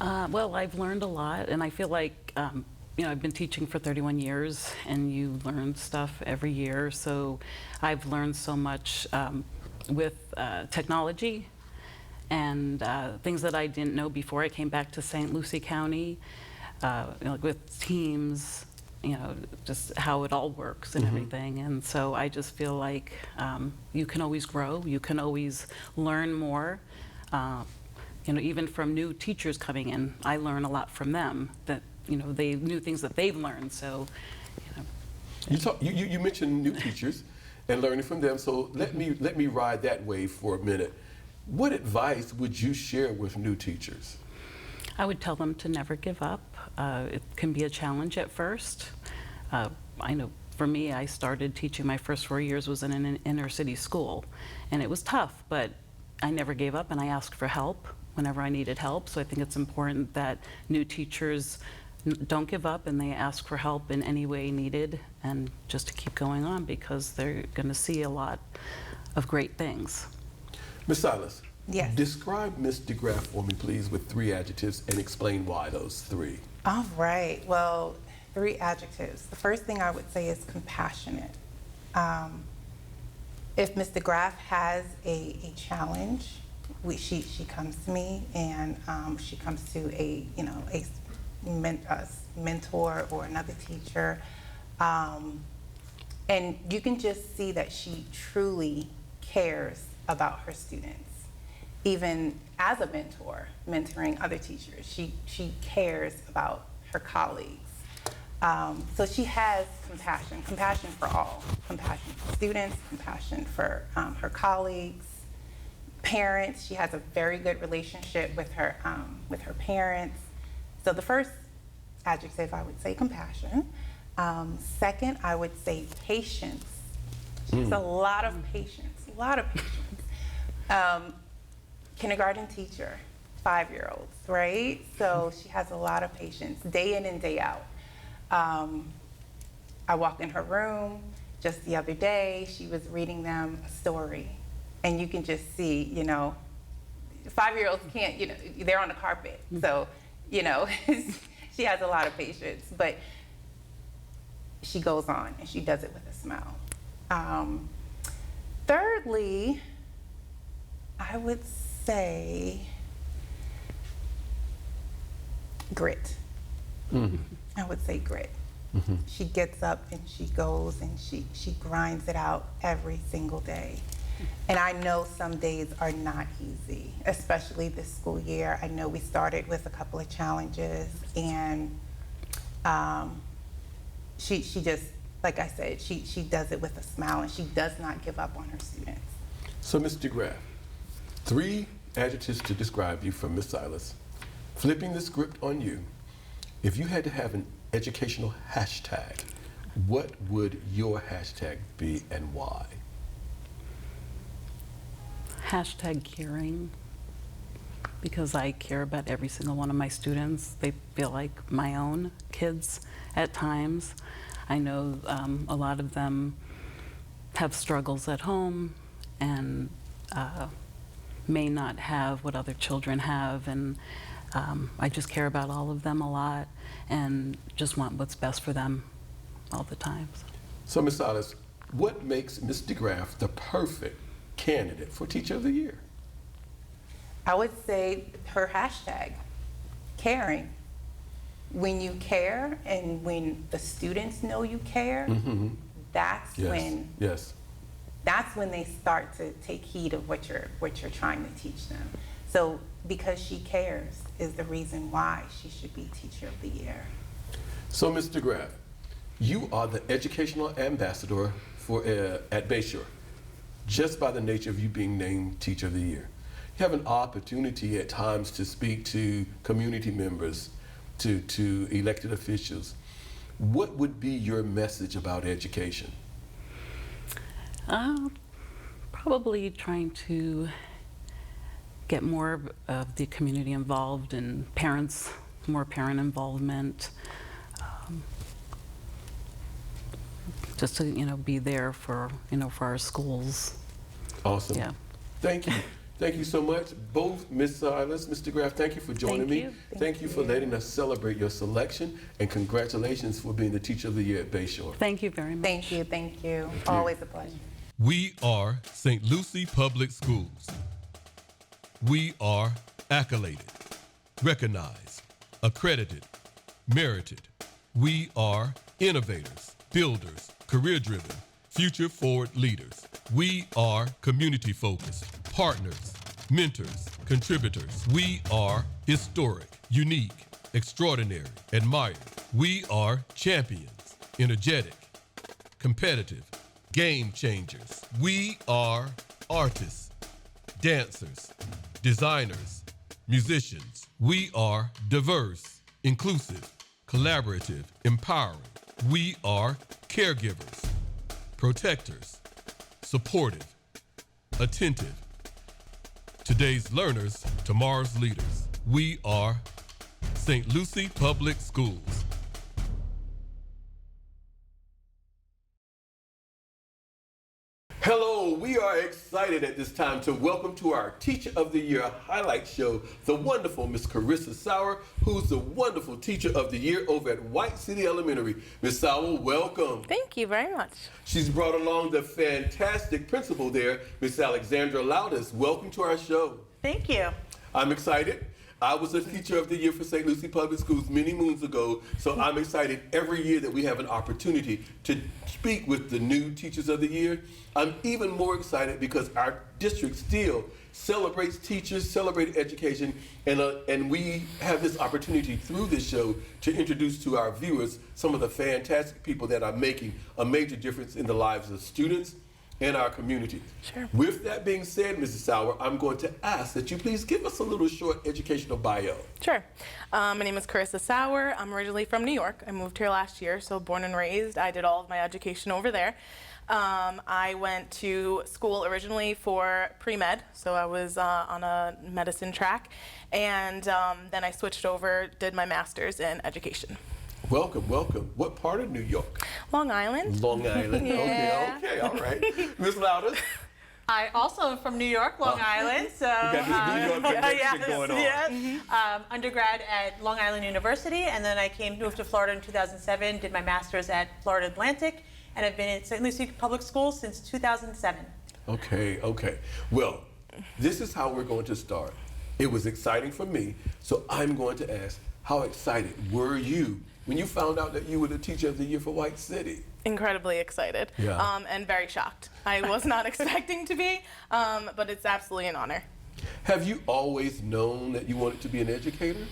Well, I've learned a lot, and I feel like you know, I've been teaching for 31 years, and you learn stuff every year. So I've learned so much with technology and things that I didn't know before I came back to St. Lucie County, you know, with Teams, you know, just how it all works and everything. And so I just feel like you can always grow, you can always learn more. You know, even from new teachers coming in, I learn a lot from them, that, you know, they knew things that they've learned, so, you know. You mentioned new teachers and learning from them, so let me ride that wave for a minute. What advice would you share with new teachers? I would tell them to never give up. It can be a challenge at first. I know for me, I started teaching, my first 4 years was in an inner city school, and it was tough, but I never gave up, and I asked for help whenever I needed help. So I think it's important that new teachers don't give up and they ask for help in any way needed, and just to keep going on, because they're going to see a lot of great things. Ms. Silas. Yes. Describe Ms. DeGraff for me, please, with 3 adjectives and explain why those 3. All right. Well, 3 adjectives. The first thing I would say is compassionate. If Ms. DeGraff has a challenge, she comes to me, and she comes to a mentor or another teacher, and you can just see that she truly cares about her students. Even as a mentor, mentoring other teachers, she cares about her colleagues. So she has compassion for all, compassion for students, compassion for her colleagues, parents. She has a very good relationship with her parents. So the first adjective, I would say compassion. Second, I would say patience. She has a lot of patience, kindergarten teacher, 5-year-olds, right? So she has a lot of patience, day in and day out. I walked in her room just the other day. She was reading them a story, and you can just see, 5-year-olds can't, they're on the carpet. So, she has a lot of patience, but she goes on and she does it with a smile. Thirdly, I would say grit. I would say grit. She gets up and she goes and she grinds it out every single day. And I know some days are not easy, especially this school year. I know we started with a couple of challenges, and she just, like I said, she does it with a smile, and she does not give up on her students. So, Ms. DeGraff, 3 adjectives to describe you from Ms. Silas. Flipping the script on you, if you had to have an educational hashtag, what would your hashtag be and why? Hashtag caring, because I care about every single one of my students. They feel like my own kids at times. I know a lot of them have struggles at home and may not have what other children have, and I just care about all of them a lot and just want what's best for them all the time. So, Ms. Silas, what makes Ms. DeGraff the perfect candidate for Teacher of the Year? I would say her hashtag, caring. When you care and when the students know you care, that's when they start to take heed of what you're trying to teach them. So because she cares is the reason why she should be Teacher of the Year. So, Ms. DeGraff, you are the educational ambassador for at Bayshore, just by the nature of you being named Teacher of the Year. You have an opportunity at times to speak to community members, to elected officials. What would be your message about education? Probably trying to get more of the community involved, and parents, more parent involvement. Just to be there for for our schools. Awesome. Yeah. Thank you. Thank you so much, both Ms. Silas, Ms. DeGraff. Thank you for joining me. Thank you for letting us celebrate your selection, and congratulations for being the Teacher of the Year at Bayshore. Thank you very much. Thank you. Always a pleasure. We are St. Lucie Public Schools. We are accoladed, recognized, accredited, merited. We are innovators, builders, career-driven, future-forward leaders. We are community-focused, partners, mentors, contributors. We are historic, unique, extraordinary, admired. We are champions, energetic, competitive, game changers. We are artists, dancers, designers, musicians. We are diverse, inclusive, collaborative, empowering. We are caregivers, protectors, supportive, attentive, Today's learners, tomorrow's leaders. We are St. Lucie Public Schools. Hello, we are excited at this time to welcome to our Teacher of the Year highlight show the wonderful Miss Carissa Sauer, who's the wonderful Teacher of the Year over at White City Elementary. Miss Sauer, welcome. Thank you very much. She's brought along the fantastic principal there, Miss Alexandra Loudis. Welcome to our show. Thank you. I'm excited. I was a Teacher of the Year for St. Lucie Public Schools many moons ago, so I'm excited every year that we have an opportunity to speak with the new Teachers of the Year. I'm even more excited because our district still celebrates teachers, celebrates education, and we have this opportunity through this show to introduce to our viewers some of the fantastic people that are making a major difference in the lives of students and our community. Sure. With that being said, Mrs. Sauer, I'm going to ask that you please give us a little short educational bio. Sure. My name is Carissa Sauer. I'm originally from New York. I moved here last year, so born and raised. I did all of my education over there. I went to school originally for pre-med, so I was on a medicine track, and then I switched over, did my master's in education. Welcome, welcome. What part of New York? Long Island. Long Island. Yeah. Okay, all right. Ms. Loudis? I also am from New York, Long Island, so you got this New York connection going on. Yes. Undergrad at Long Island University, and then I moved to Florida in 2007, did my master's at Florida Atlantic, and I've been at St. Lucie Public Schools since 2007. Okay, okay. Well, this is how we're going to start. It was exciting for me, so I'm going to ask, how excited were you when you found out that you were the Teacher of the Year for White City? Incredibly excited, Yeah. and very shocked. I was not expecting to be, but it's absolutely an honor. Have you always known that you wanted to be an educator?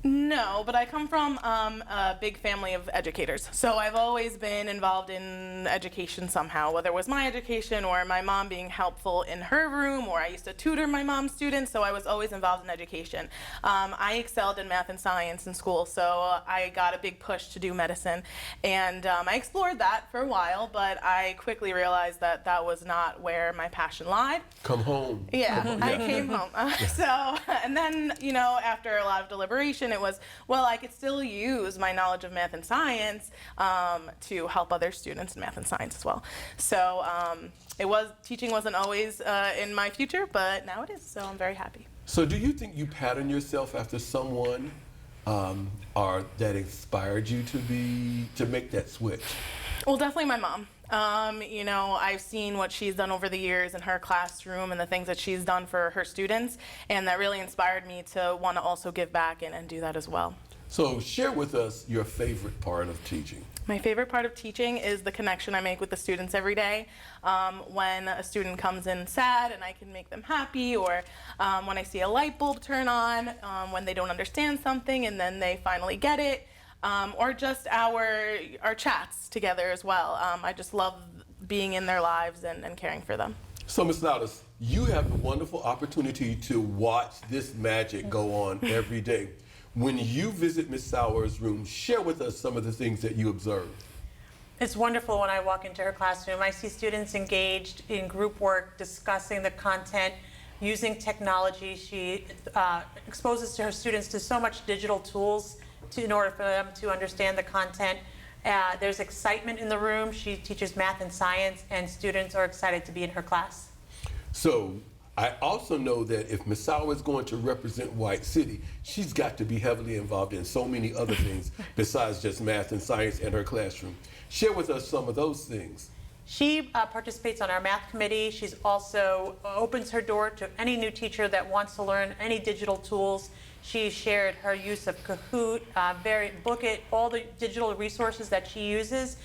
No, but I come from a big family of educators. So I've always been involved in education somehow, whether it was my education or my mom being helpful in her room, or I used to tutor my mom's students, so I was always involved in education. I excelled in math and science in school, so I got a big push to do medicine. And I explored that for a while, but I quickly realized that that was not where my passion lied. Come home. Yeah, Come home. I came home. And then, after a lot of deliberation, it was, well, I could still use my knowledge of math and science to help other students in math and science as well. So teaching wasn't always in my future, but now it is, so I'm very happy. So do you think you pattern yourself after someone or that inspired you to make that switch? Well, definitely my mom. I've seen what she's done over the years in her classroom and the things that she's done for her students, and that really inspired me to want to also give back and do that as well. So share with us your favorite part of teaching. My favorite part of teaching is the connection I make with the students every day. When a student comes in sad and I can make them happy, or when I see a light bulb turn on, when they don't understand something and then they finally get it. Or just our chats together as well. I just love being in their lives and caring for them. So, Ms. Loudis, you have the wonderful opportunity to watch this magic go on every day. When you visit Ms. Sauer's room, share with us some of the things that you observe. It's wonderful when I walk into her classroom. I see students engaged in group work, discussing the content, using technology. She exposes to her students to so much digital tools in order for them to understand the content. There's excitement in the room. She teaches math and science, and students are excited to be in her class. So I also know that if Ms. Sauer is going to represent White City, she's got to be heavily involved in so many other things besides just math and science in her classroom. Share with us some of those things. She participates on our math committee. She's also opens her door to any new teacher that wants to learn any digital tools. She shared her use of Kahoot, Bookit, all the digital resources that she uses.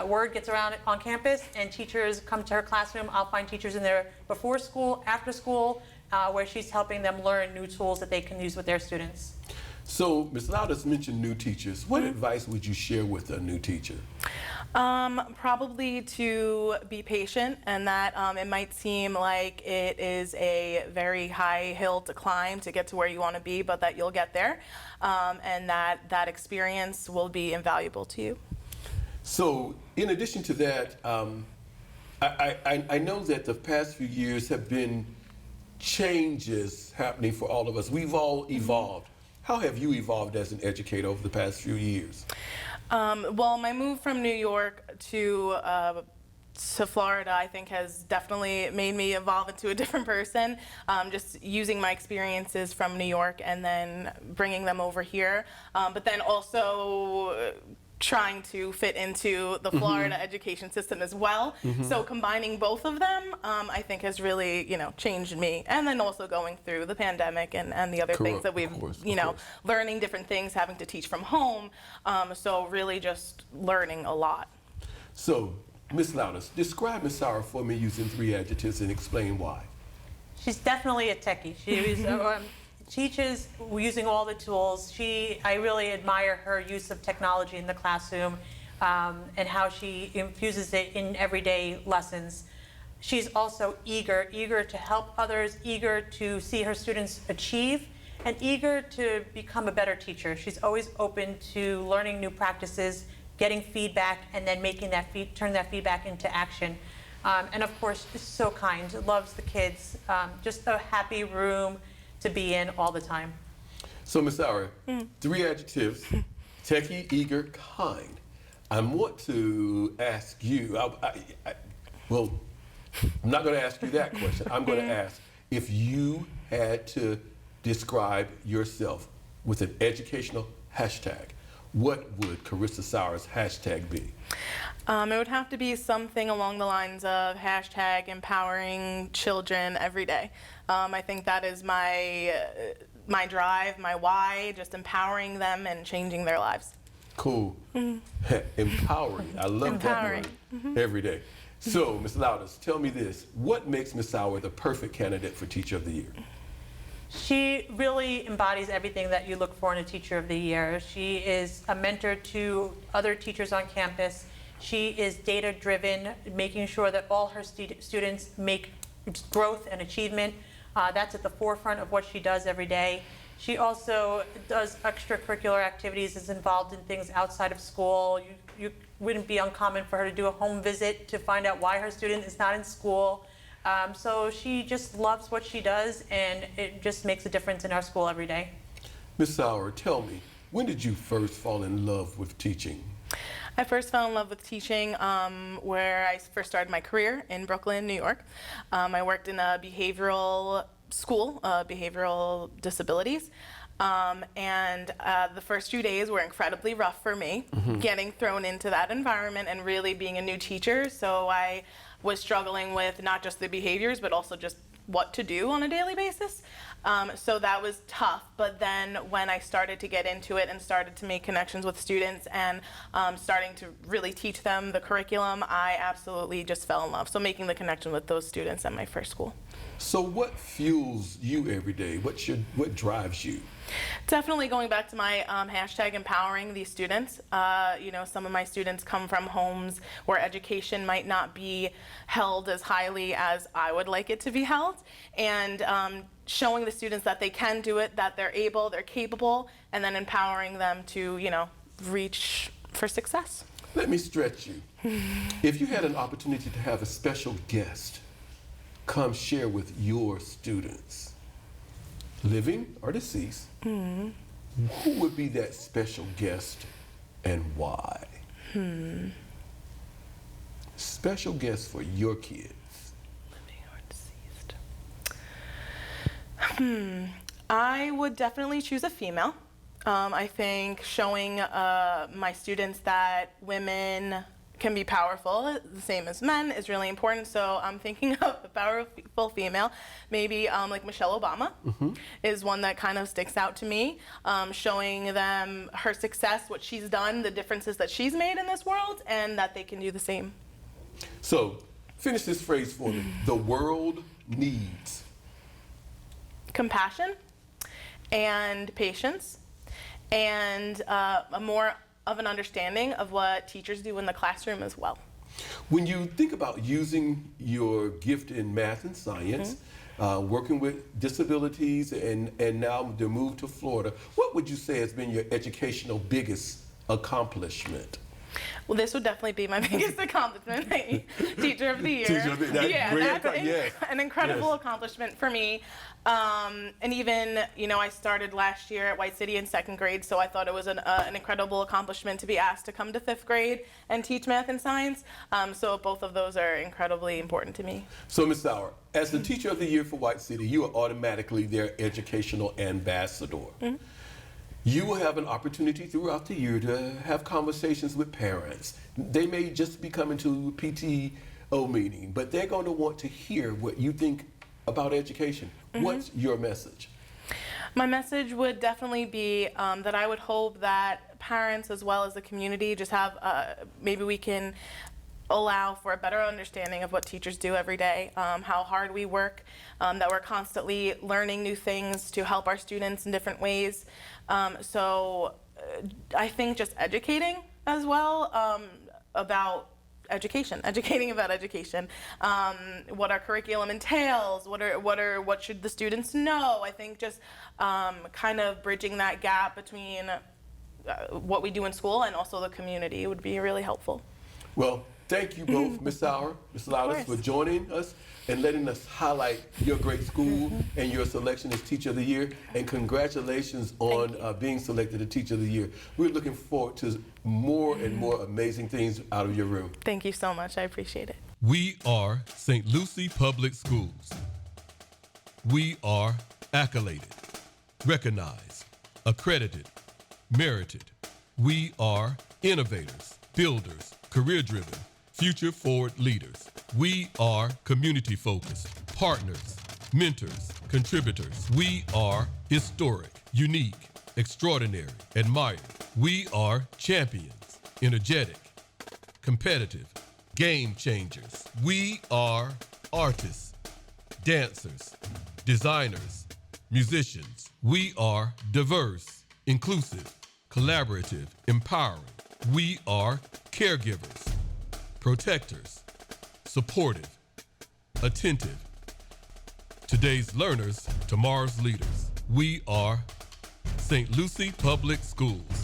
Word gets around on campus, and teachers come to her classroom. I'll find teachers in there before school, after school, where she's helping them learn new tools that they can use with their students. So, Ms. Loudis mentioned new teachers. What advice would you share with a new teacher? Probably to be patient, and that it might seem like it is a very high hill to climb to get to where you want to be, but that you'll get there, and that experience will be invaluable to you. So, in addition to that, I know that the past few years have been changes happening for all of us. We've all evolved. How have you evolved as an educator over the past few years? Well, my move from New York to Florida, I think, has definitely made me evolve into a different person. Just using my experiences from New York and then bringing them over here, but then also trying to fit into the Florida education system as well. So combining both of them, I think, has really, changed me. And then also going through the pandemic and the other things that we've, learning different things, having to teach from home. So really just learning a lot. So, Ms. Loudis, describe Ms. Sauer for me using 3 adjectives and explain why. She's definitely a techie. She teaches using all the tools. I really admire her use of technology in the classroom and how she infuses it in everyday lessons. She's also eager to help others, eager to see her students achieve, and eager to become a better teacher. She's always open to learning new practices, getting feedback, and then making turn that feedback into action. And of course, just so kind, loves the kids, just a happy room to be in all the time. So, Ms. Sauer, 3 adjectives: techie, eager, kind. I want to ask you, well, I'm not going to ask you that question. I'm going to ask, if you had to describe yourself with an educational hashtag, what would Carissa Sauer's hashtag be? It would have to be something along the lines of hashtag empowering children every day. I think that is my drive, my why, just empowering them and changing their lives. Cool. Empowering. I love Empowering. that word. Every day. So, Ms. Loudis, tell me this. What makes Ms. Sauer the perfect candidate for Teacher of the Year? She really embodies everything that you look for in a Teacher of the Year. She is a mentor to other teachers on campus. She is data-driven, making sure that all her students make growth and achievement. That's at the forefront of what she does every day. She also does extracurricular activities, is involved in things outside of school. You wouldn't be uncommon for her to do a home visit to find out why her student is not in school. So she just loves what she does, and it just makes a difference in our school every day. Ms. Sauer, tell me, when did you first fall in love with teaching? I first fell in love with teaching where I first started my career in Brooklyn, New York. I worked in a behavioral school, behavioral disabilities. And the first few days were incredibly rough for me, getting thrown into that environment and really being a new teacher. So I was struggling with not just the behaviors, but also just what to do on a daily basis. So that was tough. But then when I started to get into it and started to make connections with students and starting to really teach them the curriculum, I absolutely just fell in love. So making the connection with those students at my first school. So what fuels you every day? What drives you? Definitely going back to my hashtag empowering these students. Some of my students come from homes where education might not be held as highly as I would like it to be held. And showing the students that they can do it, that they're able, they're capable, and then empowering them to, reach for success. Let me stretch you. If you had an opportunity to have a special guest come share with your students, living or deceased, who would be that special guest and why? Special guest for your kids. Living or deceased. I would definitely choose a female. I think showing my students that women can be powerful, the same as men, is really important. So I'm thinking of a powerful female, maybe like Michelle Obama is one that kind of sticks out to me, showing them her success, what she's done, the differences that she's made in this world, and that they can do the same. So finish this phrase for me. The world needs compassion and patience and a more of an understanding of what teachers do in the classroom as well. When you think about using your gift in math and science, working with disabilities, and now the move to Florida, what would you say has been your educational biggest accomplishment? Well, this would definitely be my biggest accomplishment, Teacher of the Year. Teacher of the- that's yeah, great. that's Yes. an incredible Yes. accomplishment for me. And even, I started last year at White City in 2nd grade, so I thought it was an incredible accomplishment to be asked to come to 5th grade and teach math and science. So both of those are incredibly important to me. So, Ms. Sauer, as the Teacher of the Year for White City, you are automatically their educational ambassador. Mm-hmm. You will have an opportunity throughout the year to have conversations with parents. They may just be coming to a PTO meeting, but they're going to want to hear what you think about education. Mm-hmm. What's your message? My message would definitely be that I would hope that parents as well as the community just have, maybe we can allow for a better understanding of what teachers do every day, how hard we work, that we're constantly learning new things to help our students in different ways. So I think just educating as well about educating about education, what our curriculum entails, what should the students know. I think just kind of bridging that gap between what we do in school and also the community would be really helpful. Well, thank you both, Ms. Sauer, Ms. Laudes, for joining us and letting us highlight your great school and your selection as Teacher of the Year. And congratulations on being selected as Teacher of the Year. We're looking forward to more and more amazing things out of your room. Thank you so much. I appreciate it. We are St. Lucie Public Schools. We are accoladed, recognized, accredited, merited. We are innovators, builders, career-driven, future-forward leaders. We are community-focused, partners, mentors, contributors. We are historic, unique, extraordinary, admired. We are champions, energetic, competitive, game changers. We are artists, dancers, designers, musicians. We are diverse, inclusive, collaborative, empowering. We are caregivers, protectors, supportive, attentive. Today's learners, tomorrow's leaders. We are St. Lucie Public Schools.